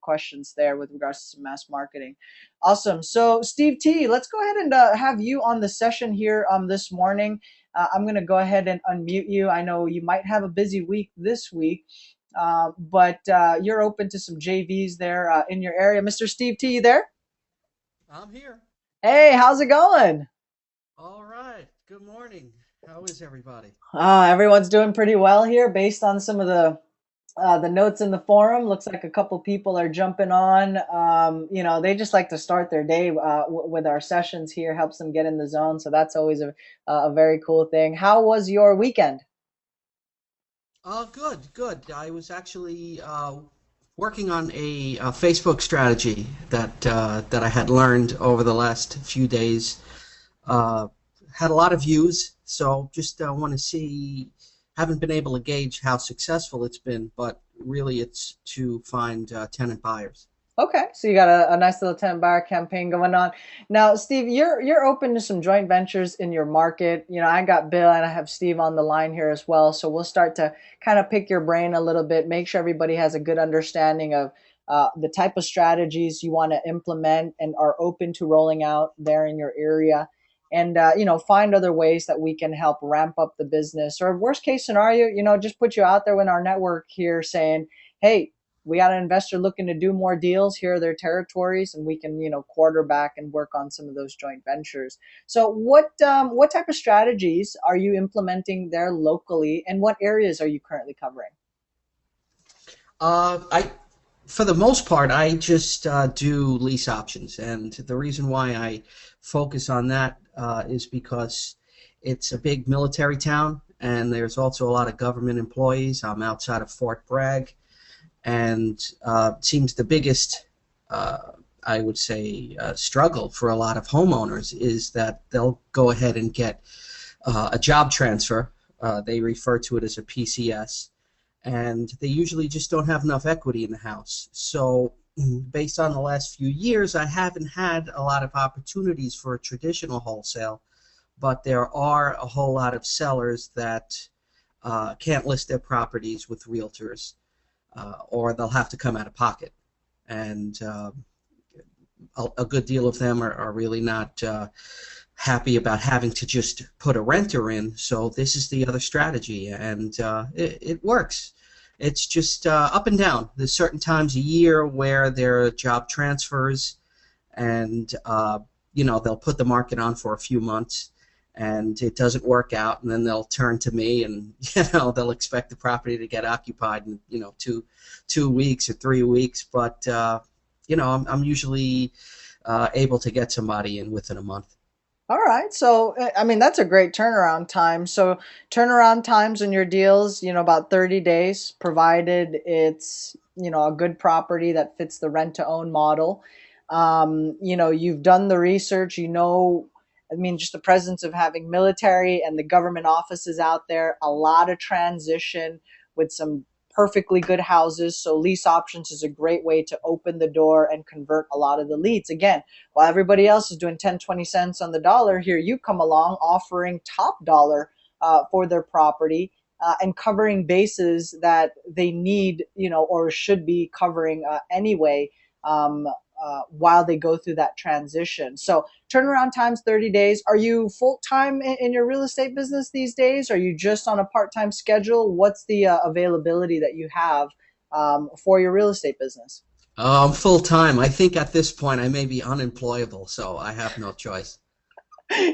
questions there with regards to mass marketing. Awesome. So, Steve T, let's go ahead and have you on the session here this morning. I'm going to go ahead and unmute you. I know you might have a busy week this week, but you're open to some JVs there in your area. Mr. Steve T, you there? I'm here. Hey, how's it going? All right. Good morning. How is everybody? Everyone's doing pretty well here based on some of the notes in the forum. Looks like a couple people are jumping on. They just like to start their day with our sessions here, helps them get in the zone. So that's always a very cool thing. How was your weekend? Good. I was actually working on a Facebook strategy that I had learned over the last few days. Had a lot of views, so just want to see. Haven't been able to gauge how successful it's been, but really it's to find tenant buyers. Okay, so you got a nice little tenant buyer campaign going on. Now, Steve, you're open to some joint ventures in your market. I got Bill and I have Steve on the line here as well, so we'll start to kind of pick your brain a little bit, make sure everybody has a good understanding of the type of strategies you want to implement and are open to rolling out there in your area. And find other ways that we can help ramp up the business. Or worst case scenario, just put you out there in our network here saying, hey, we got an investor looking to do more deals. Here are their territories, and we can, quarterback and work on some of those joint ventures. So, what type of strategies are you implementing there locally, and what areas are you currently covering? For the most part, I just do lease options, and the reason why I focus on that is because it's a big military town, and there's also a lot of government employees. I'm outside of Fort Bragg. And it seems the biggest, I would say, struggle for a lot of homeowners is that they'll go ahead and get a job transfer. They refer to it as a PCS, and they usually just don't have enough equity in the house. So based on the last few years, I haven't had a lot of opportunities for a traditional wholesale, but there are a whole lot of sellers that can't list their properties with realtors. Or they'll have to come out of pocket. And a good deal of them are really not happy about having to just put a renter in, so this is the other strategy, and it works. It's just up and down. There's certain times a year where there are job transfers, and they'll put the market on for a few months, and it doesn't work out, and then they'll turn to me, and they'll expect the property to get occupied in 2 weeks or 3 weeks, but I'm usually able to get somebody in within a month. All right. So, I mean, that's a great turnaround time. So, turnaround times in your deals, about 30 days, provided it's, a good property that fits the rent to own model. You've done the research, I mean, just the presence of having military and the government offices out there, a lot of transition with some perfectly good houses. So lease options is a great way to open the door and convert a lot of the leads. Again, while everybody else is doing 10, 20 cents on the dollar, here you come along offering top dollar for their property. and covering bases that they need, or should be covering anyway, while they go through that transition. So turnaround time's 30 days. Are you full time in your real estate business these days? Are you just on a part-time schedule? What's the availability that you have for your real estate business? I'm full time. I think at this point I may be unemployable, so I have no choice.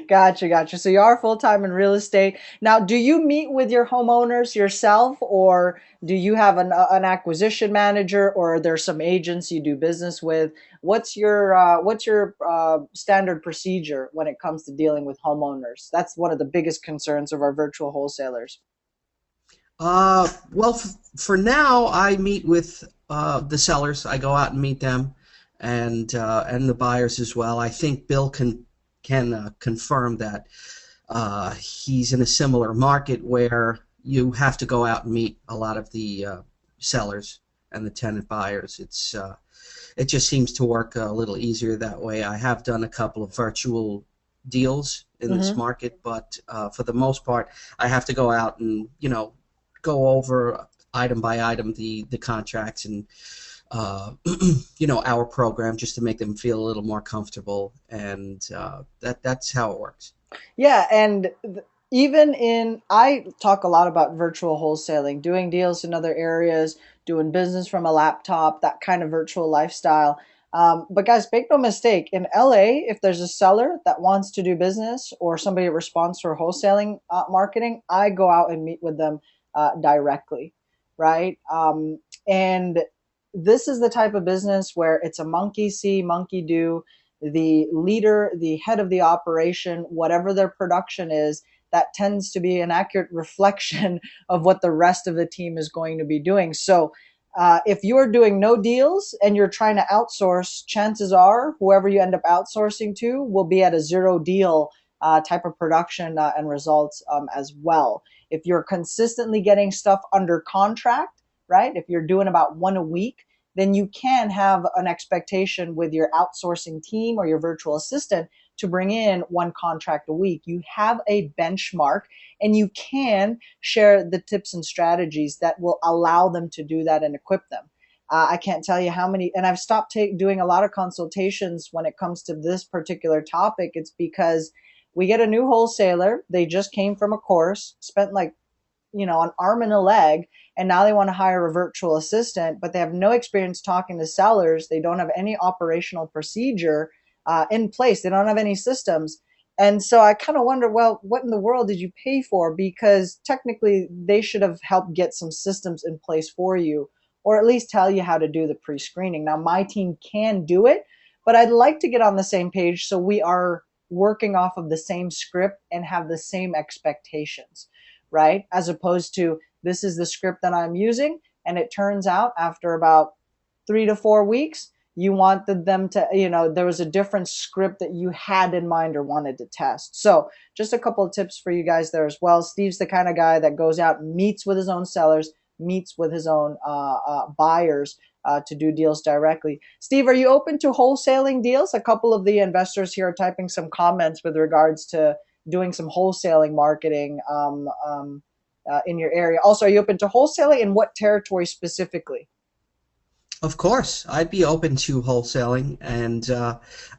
Gotcha. So you are full time in real estate. Now, do you meet with your homeowners yourself, or do you have an acquisition manager, or are there some agents you do business with? What's your standard procedure when it comes to dealing with homeowners? That's one of the biggest concerns of our virtual wholesalers. Well, for now, I meet with the sellers. I go out and meet them, and the buyers as well. I think Bill can confirm that he's in a similar market where you have to go out and meet a lot of the sellers and the tenant buyers. It just seems to work a little easier that way. I have done a couple of virtual deals in this market, but for the most part, I have to go out and go over item by item the contracts and our program, just to make them feel a little more comfortable, and that's how it works. Yeah, and I talk a lot about virtual wholesaling, doing deals in other areas, doing business from a laptop, that kind of virtual lifestyle. But guys, make no mistake, in LA, if there's a seller that wants to do business or somebody that responds for wholesaling marketing, I go out and meet with them directly, right? And this is the type of business where it's a monkey see, monkey do. The leader, the head of the operation, whatever their production is, that tends to be an accurate reflection of what the rest of the team is going to be doing. So if you're doing no deals and you're trying to outsource, chances are whoever you end up outsourcing to will be at a zero deal type of production and results as well. If you're consistently getting stuff under contract, right? If you're doing about one a week, then you can have an expectation with your outsourcing team or your virtual assistant to bring in one contract a week. You have a benchmark, and you can share the tips and strategies that will allow them to do that and equip them. I can't tell you how many, and I've stopped doing a lot of consultations when it comes to this particular topic. It's because we get a new wholesaler. They just came from a course, spent like an arm and a leg, and now they want to hire a virtual assistant, but they have no experience talking to sellers. They don't have any operational procedure in place. They don't have any systems. And so I kind of wonder, well, what in the world did you pay for? Because technically they should have helped get some systems in place for you, or at least tell you how to do the pre-screening. Now, my team can do it, but I'd like to get on the same page so we are working off of the same script and have the same expectations, right? As opposed to, this is the script that I'm using, and it turns out after about 3 to 4 weeks, you wanted them to, there was a different script that you had in mind or wanted to test. So just a couple of tips for you guys there as well. Steve's the kind of guy that goes out and meets with his own sellers, meets with his own buyers to do deals directly. Steve, are you open to wholesaling deals? A couple of the investors here are typing some comments with regards to doing some wholesaling marketing in your area. Also, are you open to wholesaling, and what territory specifically? Of course, I'd be open to wholesaling, and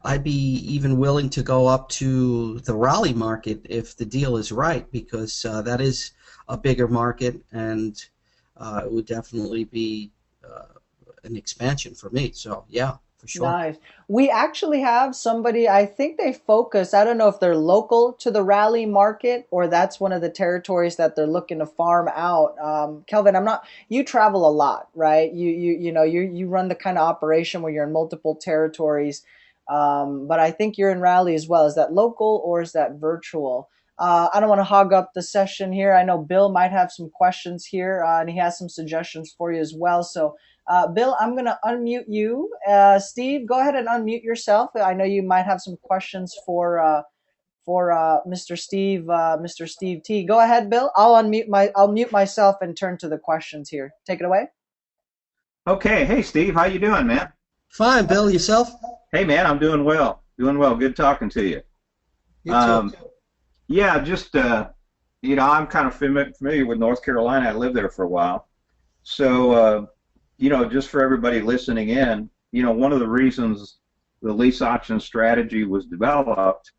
I'd be even willing to go up to the Raleigh market if the deal is right, because that is a bigger market, and it would definitely be an expansion for me. So, yeah, for sure. Nice. We actually have somebody, I think they focus, I don't know if they're local to the Raleigh market or that's one of the territories that they're looking to farm out. Kelvin, you travel a lot, right? You run the kind of operation where you're in multiple territories. But I think you're in Raleigh as well. Is that local or is that virtual? I don't want to hog up the session here. I know Bill might have some questions here, and he has some suggestions for you as well. So, Bill, I'm going to unmute you. Steve, go ahead and unmute yourself. I know you might have some questions for Mr. Steve T. Go ahead, Bill. I'll mute myself and turn to the questions here. Take it away. Okay. Hey, Steve. How you doing, man? Fine, Bill. Yourself? Hey, man. I'm doing well. Doing well. Good talking to you. You too. Yeah, just I'm kind of familiar with North Carolina. I lived there for a while. So, just for everybody listening in, one of the reasons the lease option strategy was developed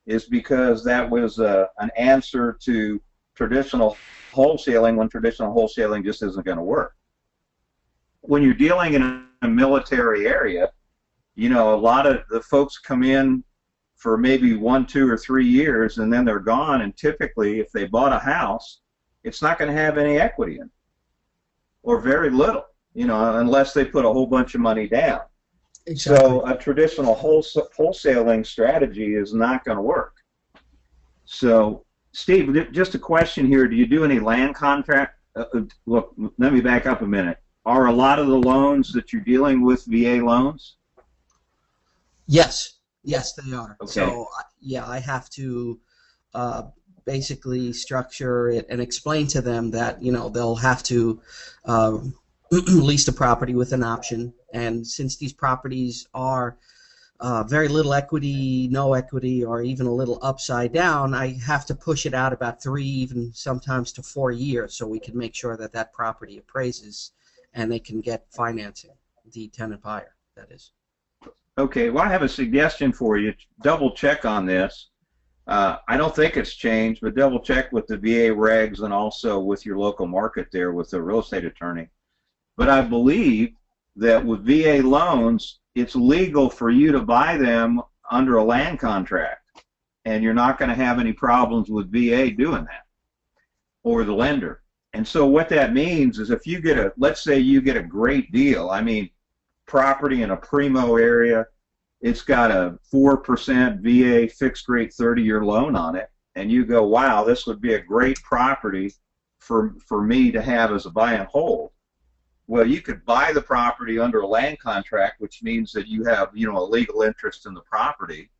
is because that was an answer to traditional wholesaling when traditional wholesaling just isn't going to work. When you're dealing in a military area, a lot of the folks come in for maybe 1, 2, or 3 years, and then they're gone. And typically, if they bought a house, it's not going to have any equity in it, or very little, unless they put a whole bunch of money down. Exactly. So a traditional wholesaling strategy is not going to work. So, Steve, just a question here. Do you do any land contract? Look, let me back up a minute. Are a lot of the loans that you're dealing with VA loans? Yes. Yes, they are. Okay. So, yeah, I have to basically structure it and explain to them that, they'll have to lease the property with an option. And since these properties are very little equity, no equity, or even a little upside down, I have to push it out about 3, even sometimes to 4 years, so we can make sure that that property appraises and they can get financing, the tenant buyer, that is. Okay, well, I have a suggestion for you. Double check on this. I don't think it's changed, but double check with the VA regs and also with your local market there with the real estate attorney. But I believe that with VA loans, it's legal for you to buy them under a land contract, and you're not going to have any problems with VA doing that, or the lender. And so what that means is if you get let's say you get a great deal, property in a primo area, it's got a 4% VA fixed rate 30-year loan on it, and you go, wow, this would be a great property for me to have as a buy and hold. Well, you could buy the property under a land contract, which means that you have, a legal interest in the property,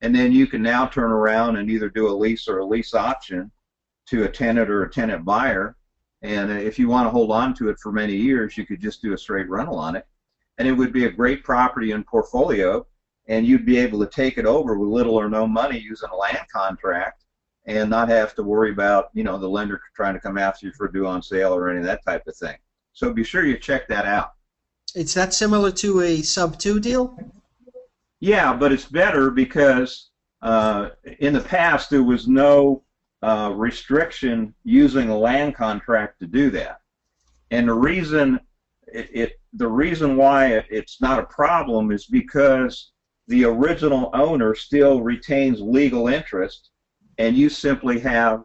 and then you can now turn around and either do a lease or a lease option to a tenant or a tenant buyer. And if you want to hold on to it for many years, you could just do a straight rental on it. And it would be a great property and portfolio, and you'd be able to take it over with little or no money using a land contract and not have to worry about, the lender trying to come after you for a due on sale or any of that type of thing. So be sure you check that out. Is that similar to a sub-2 deal? Yeah, but it's better because in the past there was no restriction using a land contract to do that. And the reason why it's not a problem is because the original owner still retains legal interest, and you simply have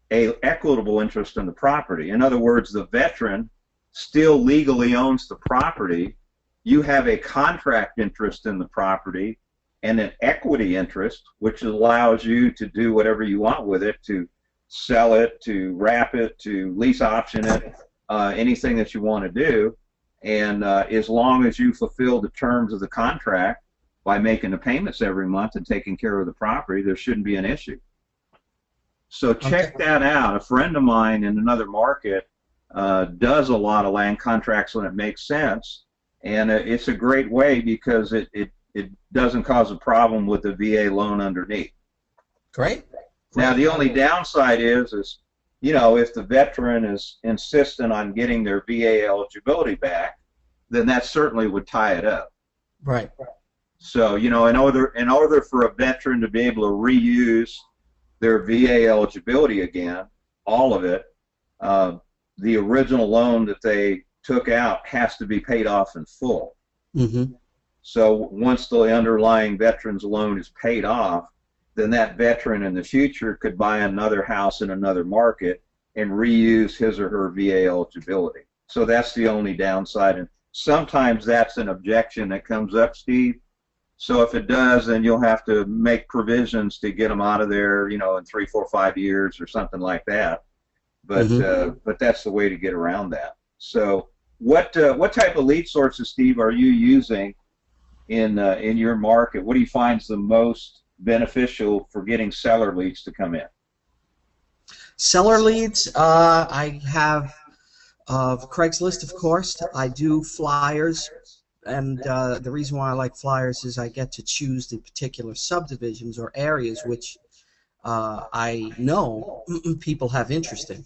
an equitable interest in the property. In other words, the veteran still legally owns the property. You have a contract interest in the property and an equity interest, which allows you to do whatever you want with it, to sell it, to wrap it, to lease option it, anything that you want to do. And as long as you fulfill the terms of the contract by making the payments every month and taking care of the property, there shouldn't be an issue. So check that out. A friend of mine in another market does a lot of land contracts when it makes sense, and it's a great way because it doesn't cause a problem with the VA loan underneath. Great. Now the only downside is if the veteran is insistent on getting their VA eligibility back, then that certainly would tie it up. Right. So in order for a veteran to be able to reuse their VA eligibility again, all of it, the original loan that they took out has to be paid off in full. Mm-hmm. So once the underlying veteran's loan is paid off, then that veteran in the future could buy another house in another market and reuse his or her VA eligibility. So that's the only downside. And sometimes that's an objection that comes up, Steve. So if it does, then you'll have to make provisions to get them out of there, in 3, 4, 5 years or something like that. But that's the way to get around that. So what type of lead sources, Steve, are you using in your market? What do you find is the most beneficial for getting seller leads to come in? Seller leads, I have Craigslist, of course. I do flyers, and the reason why I like flyers is I get to choose the particular subdivisions or areas which I know people have interest in.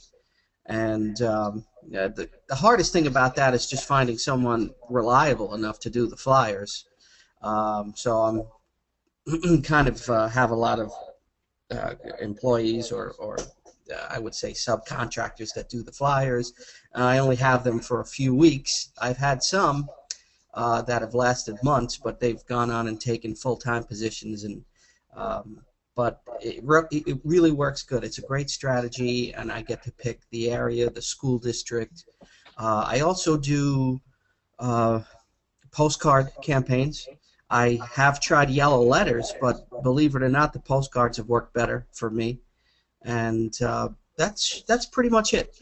And yeah, the hardest thing about that is just finding someone reliable enough to do the flyers. So I'm kind of have a lot of employees or I would say subcontractors that do the flyers. I only have them for a few weeks. I've had some that have lasted months, but they've gone on and taken full-time positions. And but it really works good. It's a great strategy, and I get to pick the area, the school district. I also do postcard campaigns. I have tried yellow letters, but believe it or not, the postcards have worked better for me. And that's pretty much it.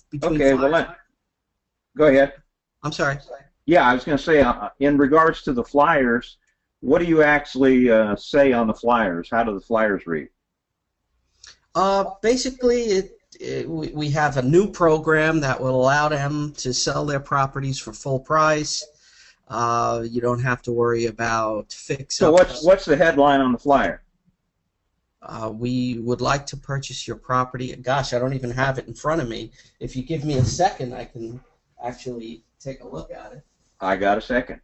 Between Okay, well, go ahead. I'm sorry. Yeah, I was going to say, in regards to the flyers, what do you actually say on the flyers? How do the flyers read? Basically, we have a new program that will allow them to sell their properties for full price. You don't have to worry about fix-ups. So what's the headline on the flyer? We would like to purchase your property. Gosh, I don't even have it in front of me. If you give me a second, I can actually take a look at it. I got a second.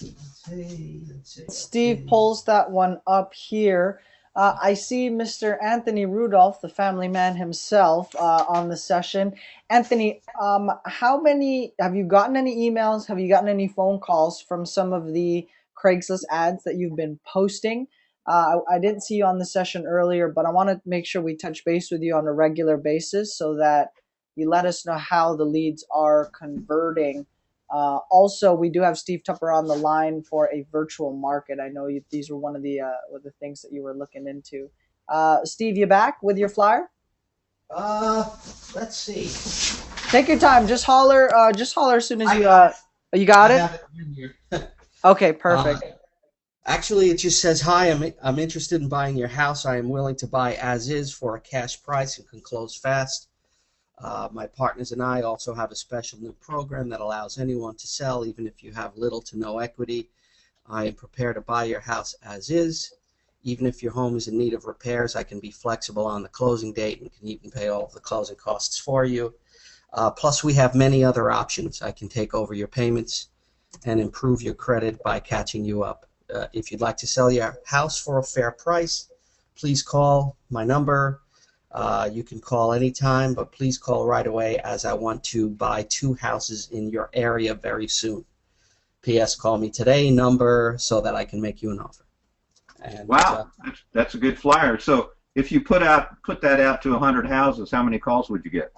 Let's see. Steve pulls that one up here. I see Mr. Anthony Rudolph, the family man himself, on the session. Anthony, have you gotten any emails? Have you gotten any phone calls from some of the Craigslist ads that you've been posting? I didn't see you on the session earlier, but I want to make sure we touch base with you on a regular basis so that you let us know how the leads are converting. Also, we do have Steve Tupper on the line for a virtual market. I know these were one of the things that you were looking into. Steve, you back with your flyer? Let's see. Take your time. Just holler. Just holler as soon as you got it. I have it in here. Okay, perfect. Actually, it just says, "Hi, I'm interested in buying your house. I am willing to buy as is for a cash price and can close fast. My partners and I also have a special new program that allows anyone to sell, even if you have little to no equity. I am prepared to buy your house as is. Even if your home is in need of repairs, I can be flexible on the closing date and can even pay all of the closing costs for you. Plus, we have many other options. I can take over your payments and improve your credit by catching you up. If you'd like to sell your house for a fair price, please call my number. You can call anytime, but please call right away as I want to buy 2 houses in your area very soon. P.S. Call me today number so that I can make you an offer." And, wow, that's a good flyer. So if you put that out to 100 houses, how many calls would you get?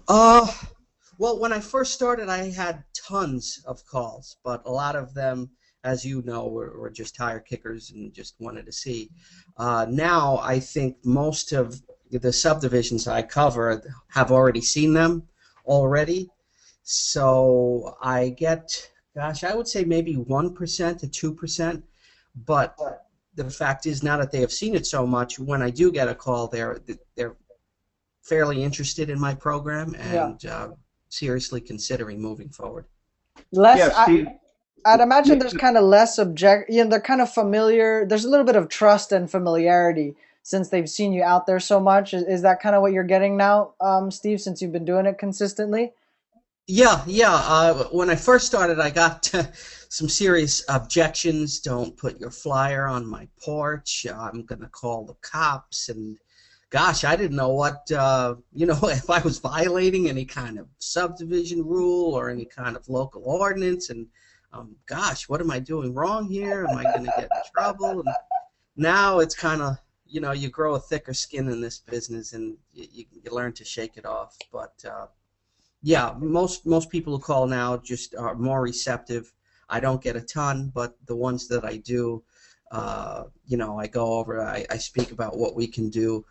Well, when I first started, I had tons of calls, but a lot of them, as you know, were just tire kickers and just wanted to see. Now I think most of the subdivisions I cover have already seen them already. So I get, gosh, I would say maybe 1% to 2%. But the fact is, now that they have seen it so much, when I do get a call, they're fairly interested in my program and seriously considering moving forward. Steve. I'd imagine there's kind of less they're kind of familiar. There's a little bit of trust and familiarity since they've seen you out there so much. Is that kind of what you're getting now, Steve, since you've been doing it consistently? Yeah. When I first started, I got some serious objections. Don't put your flyer on my porch. I'm going to call the cops. And gosh, I didn't know what, if I was violating any kind of subdivision rule or any kind of local ordinance. And gosh, what am I doing wrong here? Am I going to get in trouble? And now it's kind of, you grow a thicker skin in this business and you learn to shake it off. But yeah, most people who call now just are more receptive. I don't get a ton, but the ones that I do, I go over, I speak about what we can do.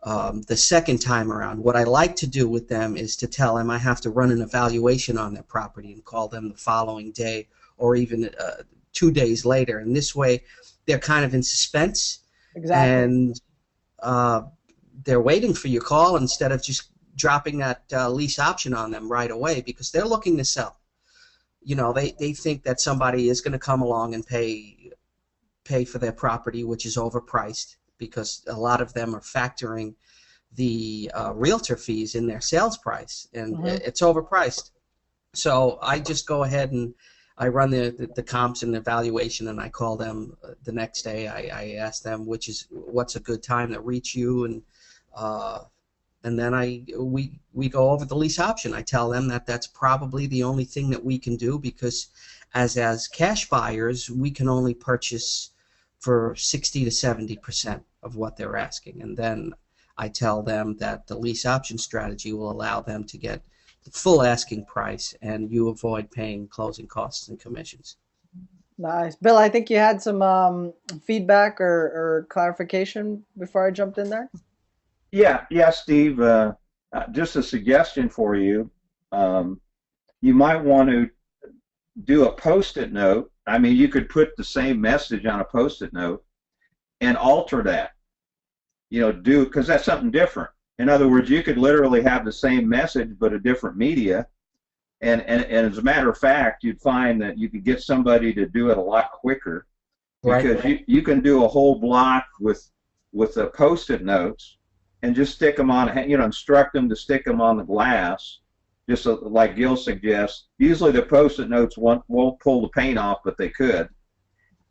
The second time around, what I like to do with them is to tell them I have to run an evaluation on their property and call them the following day or even 2 days later. And this way, they're kind of in suspense. Exactly. And they're waiting for your call instead of just dropping that lease option on them right away because they're looking to sell. They think that somebody is going to come along and pay pay for their property, which is overpriced because a lot of them are factoring the realtor fees in their sales price, and Mm-hmm. it's overpriced. So I just go ahead and I run the comps and the evaluation, and I call them the next day. I ask them what's a good time to reach you, uh, and then we go over the lease option. I tell them that that's probably the only thing that we can do because as cash buyers, we can only purchase for 60 to 70% of what they're asking. And then I tell them that the lease option strategy will allow them to get the full asking price and you avoid paying closing costs and commissions. Nice. Bill, I think you had some feedback or clarification before I jumped in there. Yeah, Steve. Just a suggestion for you. You might want to do a post-it note. I mean, you could put the same message on a post-it note and alter that. Because that's something different. In other words, you could literally have the same message but a different media. And as a matter of fact, you'd find that you could get somebody to do it a lot quicker because Right. you can do a whole block with the post-it notes and just stick them on, instruct them to stick them on the glass, just like Gil suggests. Usually the post-it notes won't pull the paint off, but they could.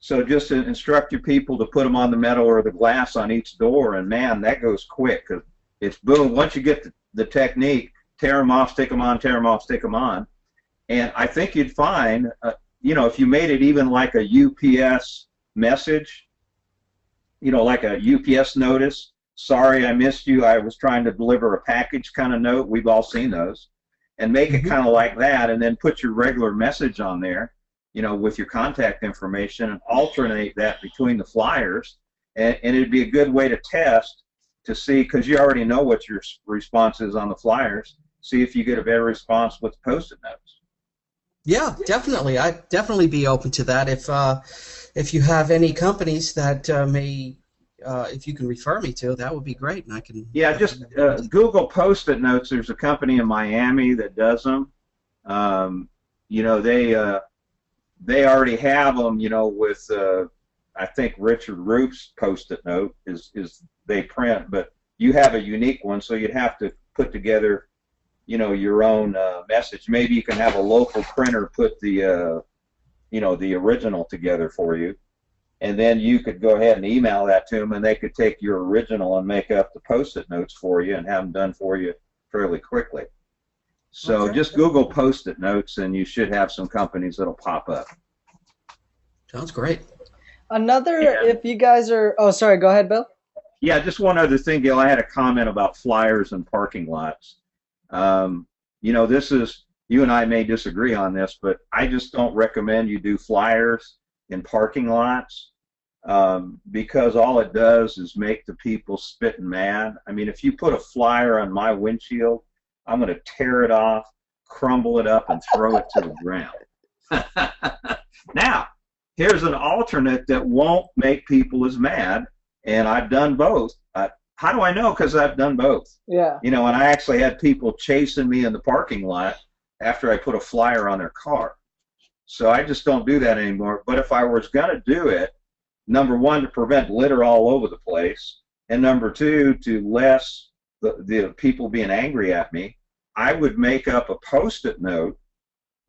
So just to instruct your people to put them on the metal or the glass on each door, and man, that goes quick because it's boom. Once you get the technique, tear them off, stick them on, tear them off, stick them on. And I think you'd find, if you made it even like a UPS message, like a UPS notice, sorry I missed you, I was trying to deliver a package kind of note, we've all seen those, and make it kind of like that, and then put your regular message on there, with your contact information, and alternate that between the flyers, and it'd be a good way to test to see, because you already know what your response is on the flyers, see if you get a better response with post-it notes. Yeah, definitely. I'd definitely be open to that. If you have any companies that if you can refer me to, that would be great, and I can. Yeah, just Google Post-it notes. There's a company in Miami that does them. They already have them. With I think Richard Roof's Post-it note is they print, but you have a unique one, so you'd have to put together your own message. Maybe you can have a local printer put the the original together for you, and then you could go ahead and email that to them, and they could take your original and make up the post-it notes for you and have them done for you fairly quickly. So Okay. just Google post-it notes, and you should have some companies that'll pop up. Sounds great. Another, Yeah. if you guys are, oh, sorry, go ahead, Bill. Yeah, just one other thing, Gil. I had a comment about flyers and parking lots. This is, you and I may disagree on this, but I just don't recommend you do flyers in parking lots because all it does is make the people spitting mad. I mean, if you put a flyer on my windshield, I'm going to tear it off, crumble it up, and throw it to the ground. Now, here's an alternate that won't make people as mad, and I've done both. How do I know? Because I've done both. Yeah. And I actually had people chasing me in the parking lot after I put a flyer on their car. So I just don't do that anymore. But if I was going to do it, number one, to prevent litter all over the place, and number two, to less the people being angry at me, I would make up a post-it note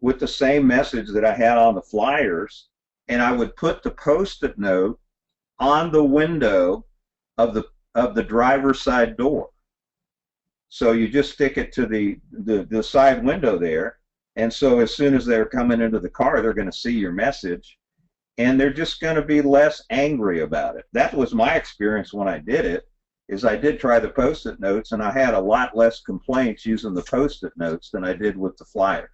with the same message that I had on the flyers, and I would put the post-it note on the window of the driver's side door. So you just stick it to the side window there, and so as soon as they're coming into the car, they're going to see your message, and they're just going to be less angry about it. That was my experience when I did it, is I did try the post-it notes, and I had a lot less complaints using the post-it notes than I did with the flyers.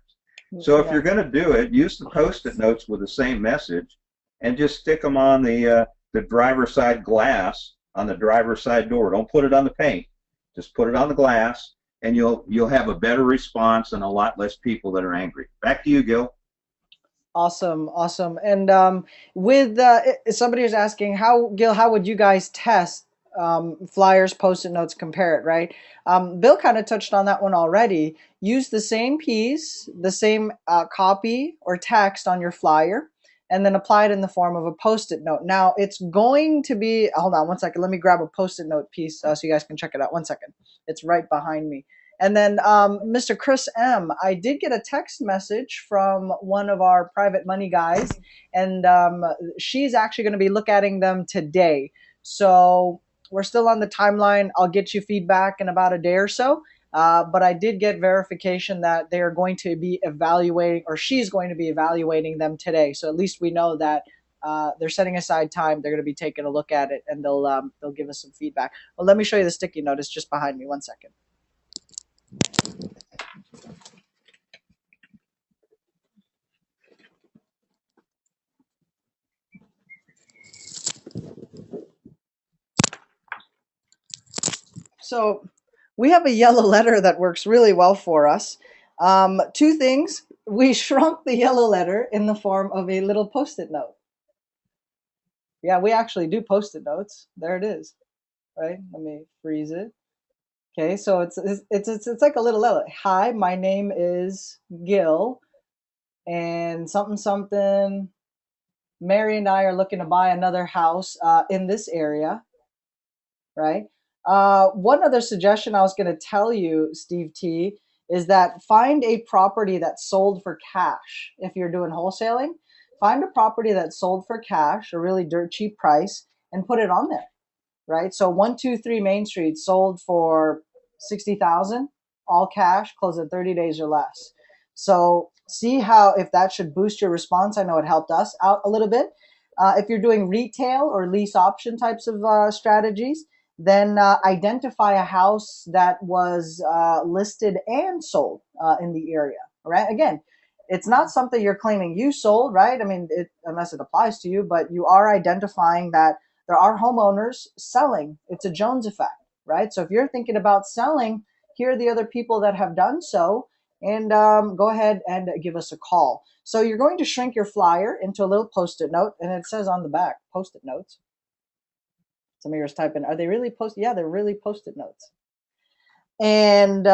So if you're going to do it, use the post-it notes with the same message, and just stick them on the driver's side glass on the driver's side door. Don't put it on the paint. Just put it on the glass, and you'll have a better response and a lot less people that are angry. Back to you, Gil. Awesome, awesome. And with somebody was asking, Gil, how would you guys test flyers, post-it notes, compare it, right? Bill kind of touched on that one already. Use the same piece, the same copy or text on your flyer, and then apply it in the form of a post-it note. Now it's going to be, hold on one second, let me grab a post-it note piece so you guys can check it out. One second. It's right behind me. And then Mr. Chris M., I did get a text message from one of our private money guys, and she's actually going to be looking at them today. So we're still on the timeline. I'll get you feedback in about a day or so. But I did get verification that they are going to be evaluating, or she's going to be evaluating them today. So at least we know that they're setting aside time. They're going to be taking a look at it, and they'll give us some feedback. Well, let me show you the sticky note. It's just behind me. One second. So we have a yellow letter that works really well for us. Two things. We shrunk the yellow letter in the form of a little post-it note. Yeah, we actually do post-it notes. There it is. Right? Let me freeze it. Okay, so it's like a little letter. Hi, my name is Gil, and something something. Mary and I are looking to buy another house in this area, right? One other suggestion I was going to tell you, Steve T, is that find a property that's sold for cash. If you're doing wholesaling, find a property that's sold for cash, a really dirt cheap price, and put it on there, right? So 123 Main Street sold for 60,000, all cash, closed in 30 days or less. So see how if that should boost your response. I know it helped us out a little bit. If you're doing retail or lease option types of strategies, then identify a house that was listed and sold in the area. All right. Again, it's not something you're claiming you sold, right? I mean, unless it applies to you, but you are identifying that there are homeowners selling. It's a Jones effect, right? So if you're thinking about selling, here are the other people that have done so, and go ahead and give us a call. So you're going to shrink your flyer into a little post-it note, and it says on the back, post-it notes. Some of yours type in, are they really post-it? Yeah, they're really post-it notes. And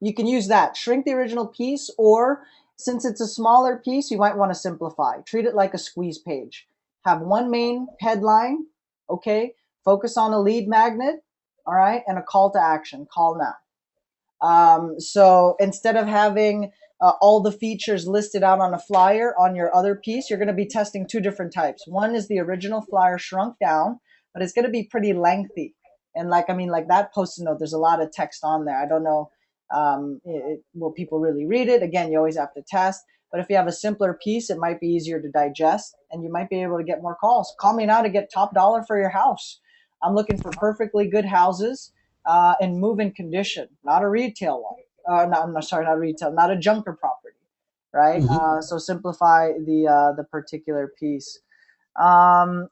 you can use that. Shrink the original piece, or since it's a smaller piece, you might want to simplify. Treat it like a squeeze page. Have one main headline, okay? Focus on a lead magnet, all right? And a call to action, call now. So instead of having all the features listed out on a flyer on your other piece, you're going to be testing two different types. One is the original flyer shrunk down, but it's going to be pretty lengthy. And like that post-it note, there's a lot of text on there. I don't know, will people really read it? Again, you always have to test. But if you have a simpler piece, it might be easier to digest, and you might be able to get more calls. Call me now to get top dollar for your house. I'm looking for perfectly good houses in move-in condition, not a retail one. Not a retail, not a junker property, right? Mm-hmm. So simplify the particular piece. Mr.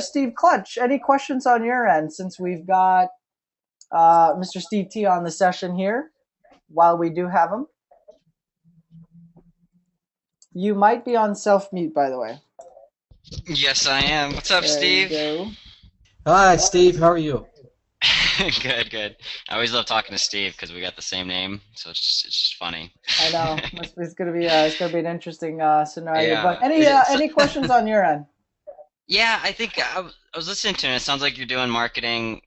Steve Clutch, any questions on your end since we've got Mr. Steve T on the session here while we do have him? You might be on self-mute, by the way. Yes, I am. What's up, There Steve? you go. Hi, Steve. How are you? Good, good. I always love talking to Steve because we got the same name, so it's just funny. I know it's gonna be an interesting scenario. Yeah. But any questions on your end? Yeah, I think I was listening to it. It sounds like you're doing marketing,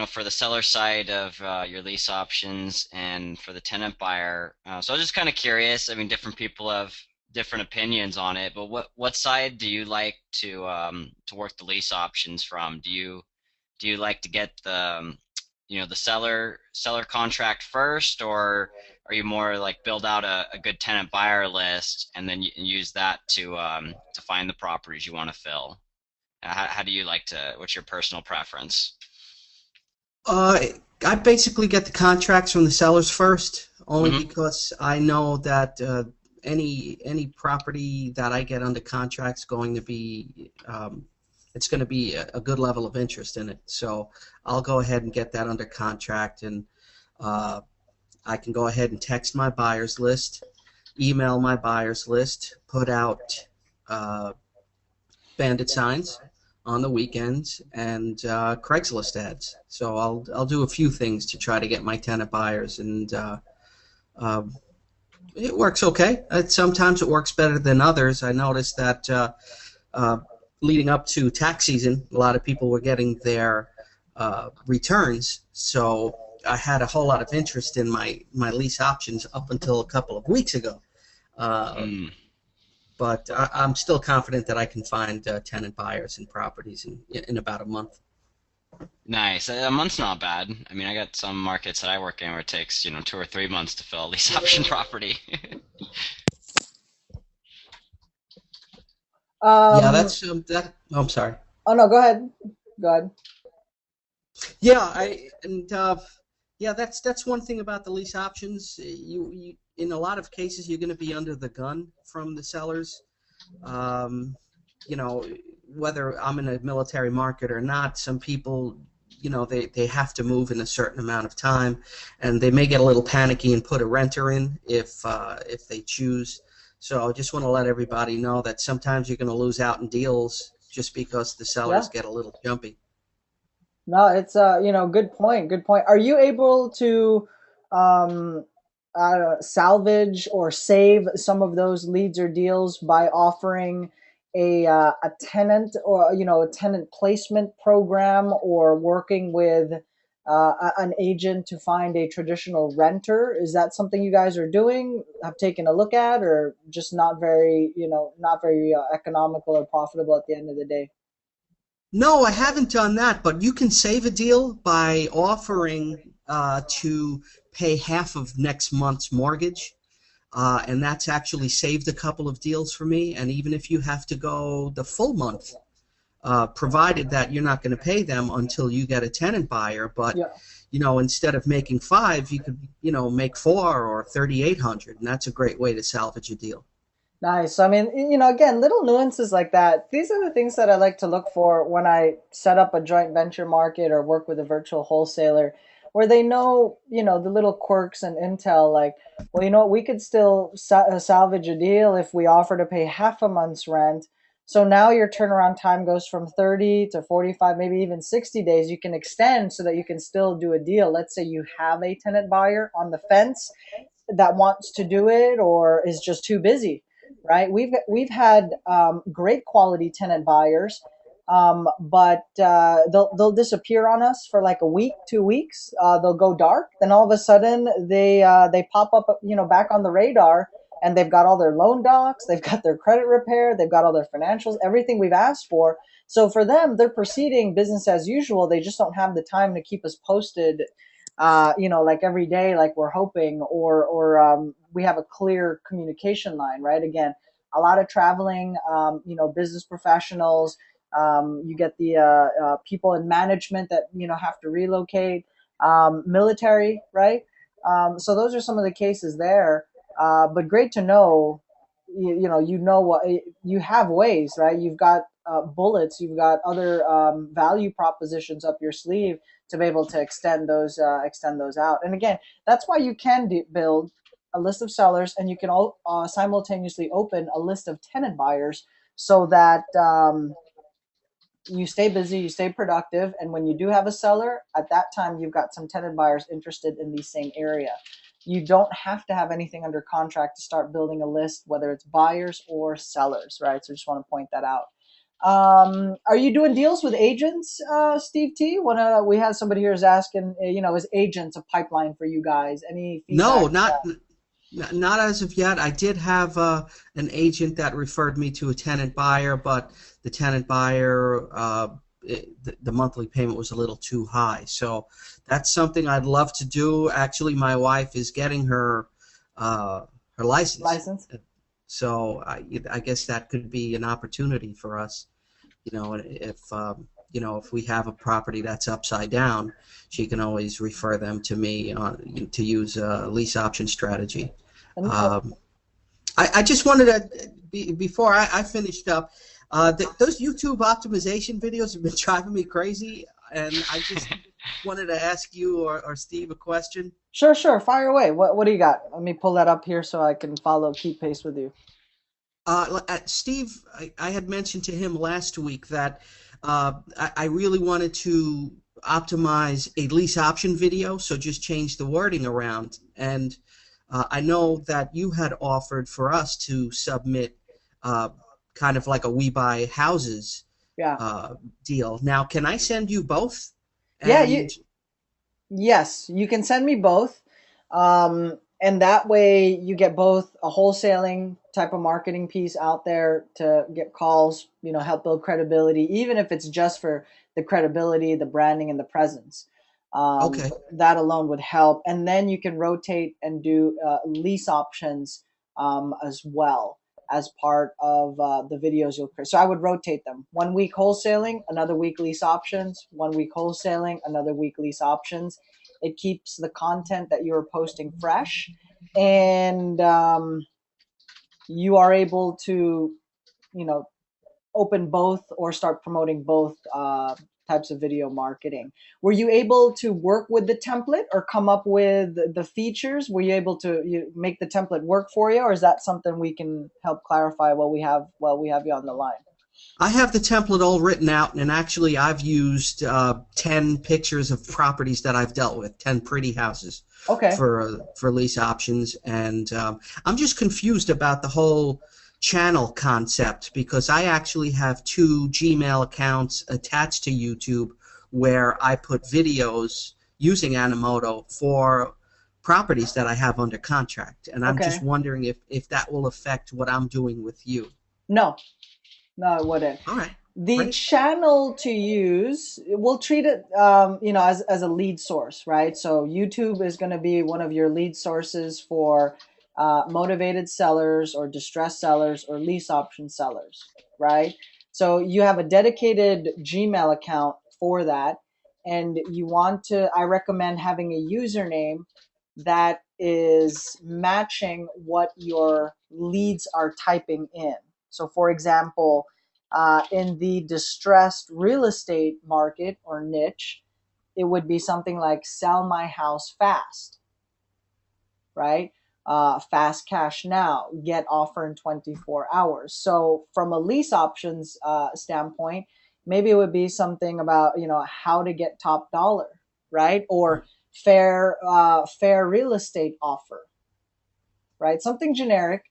for the seller side of your lease options and for the tenant buyer. So I was just kind of curious. I mean, different people have different opinions on it, but what side do you like to work the lease options from? Do you like to get the seller contract first, or are you more like build out a good tenant buyer list and then use that to find the properties you want to fill? How do you like to? What's your personal preference? I basically get the contracts from the sellers first, only Mm-hmm. because I know that any property that I get under contract is going to be it's going to be a good level of interest in it. So I'll go ahead and get that under contract, and I can go ahead and text my buyers list, email my buyers list, put out bandit signs on the weekends, and Craigslist ads. So I'll do a few things to try to get my tenant buyers and It works okay. Sometimes it works better than others. I noticed that uh, leading up to tax season, a lot of people were getting their returns, so I had a whole lot of interest in my lease options up until a couple of weeks ago. Uh, Mm, but I'm still confident that I can find tenant buyers and properties in about a month. nice. A month's not bad. I mean, I got some markets that I work in where it takes, 2 or 3 months to fill a lease option property. Yeah, Um, that's that. Oh, I'm sorry. oh no, go ahead. Go ahead. Yeah, yeah, that's one thing about the lease options. You in a lot of cases you're going to be under the gun from the sellers. Um, you know, whether I'm in a military market or not, some people, they have to move in a certain amount of time, and they may get a little panicky and put a renter in if they choose. So I just want to let everybody know that sometimes you're going to lose out in deals just because the sellers Yeah. get a little jumpy. No, it's good point. Good point. Are you able to um salvage or save some of those leads or deals by offering a tenant, or a tenant placement program, or working with an agent to find a traditional renter? Is that something you guys are doing, have taken a look at, or just not very economical or profitable at the end of the day? No, I haven't done that, but you can save a deal by offering to pay half of next month's mortgage, and that's actually saved a couple of deals for me. And even if you have to go the full month, provided that you're not going to pay them until you get a tenant buyer, but Yeah. instead of making five, you could make four or 3,800, and that's a great way to salvage a deal. Nice. So, I mean, again, little nuances like that. These are the things that I like to look for when I set up a joint venture market or work with a virtual wholesaler, where they know, the little quirks and intel. Like, well, we could still salvage a deal if we offer to pay half a month's rent. So now your turnaround time goes from 30 to 45, maybe even 60 days. You can extend so that you can still do a deal. Let's say you have a tenant buyer on the fence that wants to do it or is just too busy, right? We've had great quality tenant buyers, but they'll disappear on us for like a week, 2 weeks. They'll go dark, then all of a sudden they pop up, back on the radar, and they've got all their loan docs, they've got their credit repair, they've got all their financials, everything we've asked for. So for them, they're proceeding business as usual. They just don't have the time to keep us posted, like every day, like we're hoping, or we have a clear communication line, right? Again, a lot of traveling, business professionals. You get the people in management that have to relocate, military, right? So those are some of the cases there. But great to know. You know what you have ways, right? You've got bullets. You've got other value propositions up your sleeve to be able to extend those out. And again, that's why you can build a list of sellers, and you can all simultaneously open a list of tenant buyers, so that you stay busy, you stay productive, and when you do have a seller, at that time you've got some tenant buyers interested in the same area. You don't have to have anything under contract to start building a list, whether it's buyers or sellers, right? So I just want to point that out. Are you doing deals with agents, Steve T? We had somebody here is asking, is agents a pipeline for you guys? Any feedback? No, not as of yet. I did have an agent that referred me to a tenant buyer, but the tenant buyer, the monthly payment was a little too high. So that's something I'd love to do. Actually, my wife is getting her license, License? so I guess that could be an opportunity for us. If we have a property that's upside down, she can always refer them to me to use a lease option strategy. And Um, I just wanted to, before I finished up, those YouTube optimization videos have been driving me crazy, and I just wanted to ask you or Steve a question. sure, fire away. What do you got? Let me pull that up here so I can keep pace with you. Steve, I had mentioned to him last week that I really wanted to optimize a lease option video, so just change the wording around. And I know that you had offered for us to submit uh, kind of like a We Buy Houses Yeah. uh, deal. Now, can I send you both? Yeah, And yes, you can send me both. And that way you get both a wholesaling type of marketing piece out there to get calls, help build credibility, even if it's just for the credibility, the branding, and the presence. okay, That alone would help. And then you can rotate and do lease options as well as part of the videos you'll create. So I would rotate them. 1 week wholesaling, another week lease options, 1 week wholesaling, another week lease options. It keeps the content that you're posting fresh, and you are able to, you know, open both or start promoting both types of video marketing. Were you able to work with the template or come up with the features? Were you able to make the template work for you, or is that something we can help clarify while we have you on the line? I have the template all written out, and actually I've used 10 pictures of properties that I've dealt with, 10 pretty houses Okay. for lease options, and I'm just confused about the whole channel concept because I actually have two Gmail accounts attached to YouTube where I put videos using Animoto for properties that I have under contract, and I'm just Okay. wondering if that will affect what I'm doing with you. No, no, it wouldn't. All right, The great. channel to use, we'll treat it, as a lead source, right? So YouTube is going to be one of your lead sources for motivated sellers or distressed sellers or lease option sellers, right? So you have a dedicated Gmail account for that, and I recommend having a username that is matching what your leads are typing in. So, for example, in the distressed real estate market or niche, it would be something like sell my house fast, right? Fast cash now, get offer in 24 hours. So, from a lease options standpoint, maybe it would be something about how to get top dollar, right? Or fair real estate offer, right? Something generic.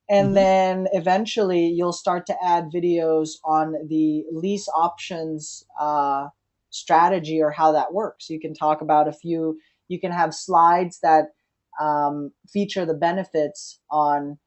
And Hmm. then eventually you'll start to add videos on the lease options strategy or how that works. You can talk about you can have slides that feature the benefits on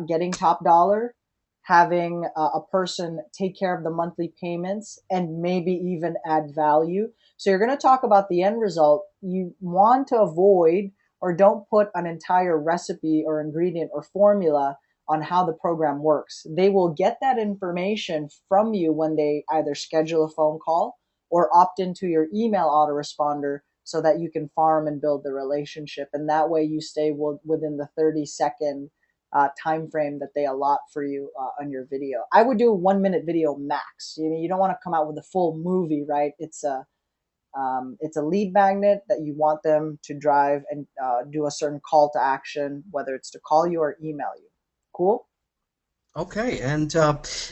getting top dollar, having a person take care of the monthly payments, and maybe even add value. So you're going to talk about the end result. You want to avoid or don't put an entire recipe or ingredient or formula on how the program works. They will get that information from you when they either schedule a phone call or opt into your email autoresponder so that you can farm and build the relationship. And that way you stay within the 30-second time frame that they allot for you on your video. I would do a 1 minute video max. You don't want to come out with a full movie, right? It's a lead magnet that you want them to drive and do a certain call to action, whether it's to call you or email you. Cool? Okay, and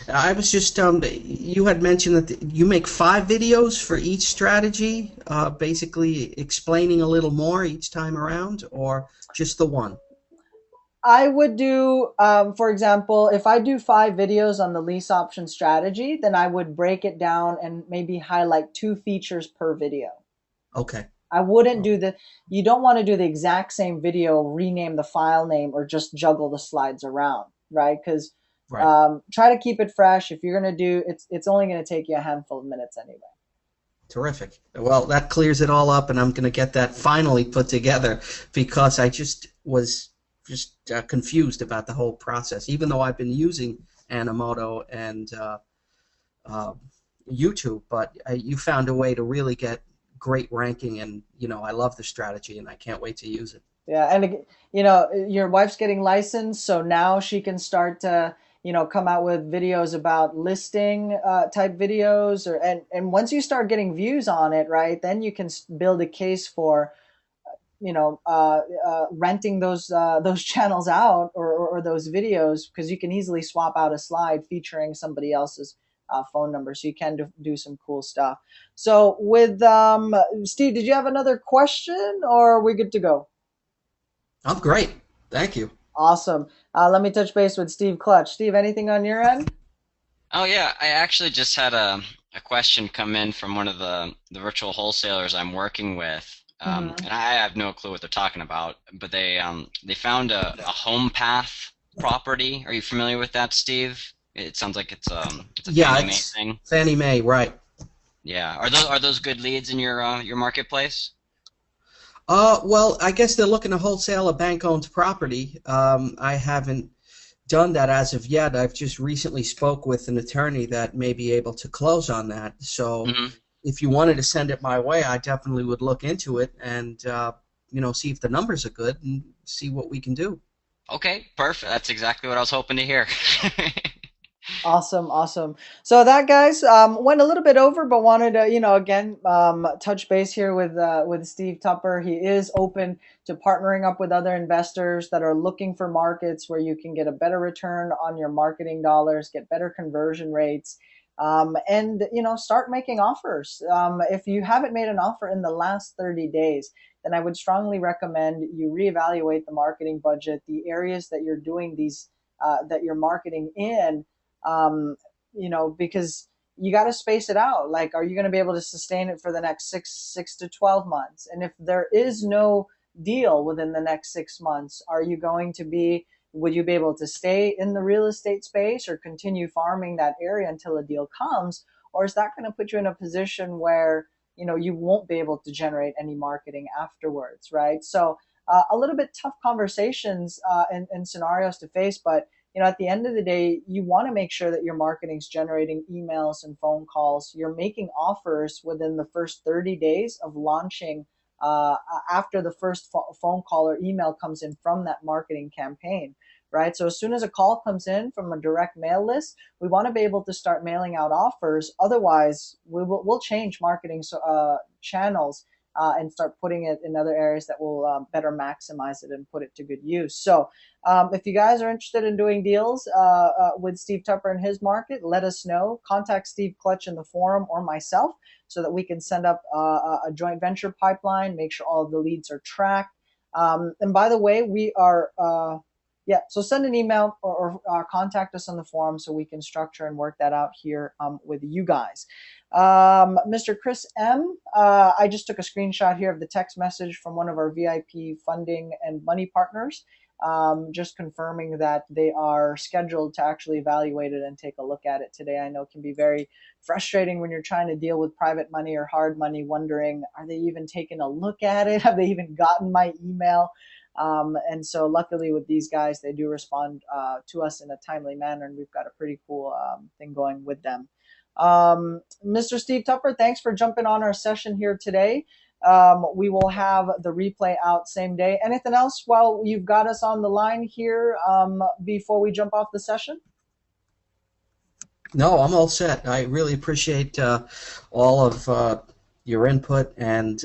I was just you had mentioned that you make 5 videos for each strategy, basically explaining a little more each time around, or just the one? I would do, for example, if I do 5 videos on the lease option strategy, then I would break it down and maybe highlight 2 features per video. Okay. I wouldn't Oh, you don't want to do the exact same video, rename the file name, or just juggle the slides around, right? Because right. try to keep it fresh. If you're going to it's only going to take you a handful of minutes anyway. Terrific. Well, that clears it all up, and I'm going to get that finally put together because I just was just confused about the whole process, even though I've been using Animoto and uh, YouTube, but you found a way to really get great ranking, and I love the strategy, and I can't wait to use it. Yeah, and your wife's getting licensed, so now she can start to come out with videos about listing type videos, and once you start getting views on it, right, then you can build a case for renting those channels out, or those videos, because you can easily swap out a slide featuring somebody else's phone number, so you can do some cool stuff. So with Steve, did you have another question, or are we good to go? Oh, great. Thank you. Awesome. Let me touch base with Steve Clutch. Steve, anything on your end? Oh yeah, I actually just had a question come in from one of the virtual wholesalers I'm working with. Hmm. And I have no clue what they're talking about, but they found a home path property. Are you familiar with that, Steve? It sounds like it's a Yeah, Fannie Mae it's thing. Fannie Mae, right? Yeah. Are those good leads in your marketplace? Well, I guess they're looking to wholesale a bank-owned property. I haven't done that as of yet. I've just recently spoke with an attorney that may be able to close on that. So Hmm. if you wanted to send it my way, I definitely would look into it and see if the numbers are good and see what we can do. Okay, perfect. That's exactly what I was hoping to hear. Awesome, awesome. So that, guys, went a little bit over, but wanted to, again, touch base here with Steve Tupper. He is open to partnering up with other investors that are looking for markets where you can get a better return on your marketing dollars, get better conversion rates, and start making offers. If you haven't made an offer in the last 30 days, then I would strongly recommend you reevaluate the marketing budget, the areas that you're doing these, that you're marketing in, because you got to space it out. Like, are you going to be able to sustain it for the next six to 12 months? And if there is no deal within the next 6 months, would you be able to stay in the real estate space or continue farming that area until a deal comes? Or is that going to put you in a position where, you won't be able to generate any marketing afterwards, right? So, a little bit tough conversations and scenarios to face, but at the end of the day, you want to make sure that your marketing's generating emails and phone calls. You're making offers within the first 30 days of launching, after the first phone call or email comes in from that marketing campaign, right? So as soon as a call comes in from a direct mail list, we want to be able to start mailing out offers. Otherwise, we'll change marketing channels, and start putting it in other areas that will better maximize it and put it to good use. So if you guys are interested in doing deals with Steve Tupper and his market, let us know. Contact Steve Clutch in the forum or myself so that we can send up a joint venture pipeline, make sure all of the leads are tracked. And by the way, we are, yeah, so send an email or contact us on the forum so we can structure and work that out here with you guys. Mr. Chris M., I just took a screenshot here of the text message from one of our VIP funding and money partners, just confirming that they are scheduled to actually evaluate it and take a look at it today. I know it can be very frustrating when you're trying to deal with private money or hard money, wondering, are they even taking a look at it? Have they even gotten my email? And so luckily with these guys, they do respond to us in a timely manner, and we've got a pretty cool thing going with them. Mr. Steve Tupper, thanks for jumping on our session here today. We will have the replay out same day. Anything else while you've got us on the line here before we jump off the session? No, I'm all set. I really appreciate all of your input, and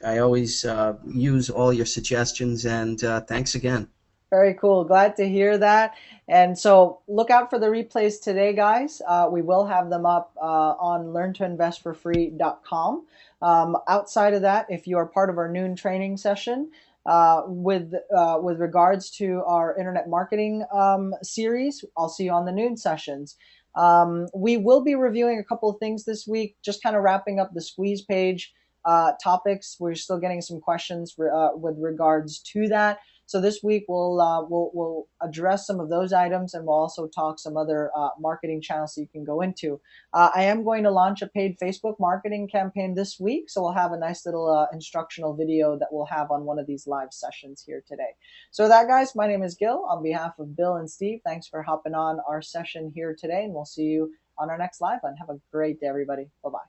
I always use all your suggestions, and thanks again. Very cool. Glad to hear that. And so look out for the replays today, guys. We will have them up on learntoinvestforfree.com. Outside of that, if you are part of our noon training session, with regards to our internet marketing series, I'll see you on the noon sessions. We will be reviewing a couple of things this week, just kind of wrapping up the squeeze page topics. We're still getting some questions with regards to that. So this week we'll address some of those items, and we'll also talk some other marketing channels that you can go into. I am going to launch a paid Facebook marketing campaign this week, so we'll have a nice little instructional video that we'll have on one of these live sessions here today. So that, guys, my name is Gil. On behalf of Bill and Steve, thanks for hopping on our session here today, and we'll see you on our next live one. Have a great day, everybody. Bye-bye.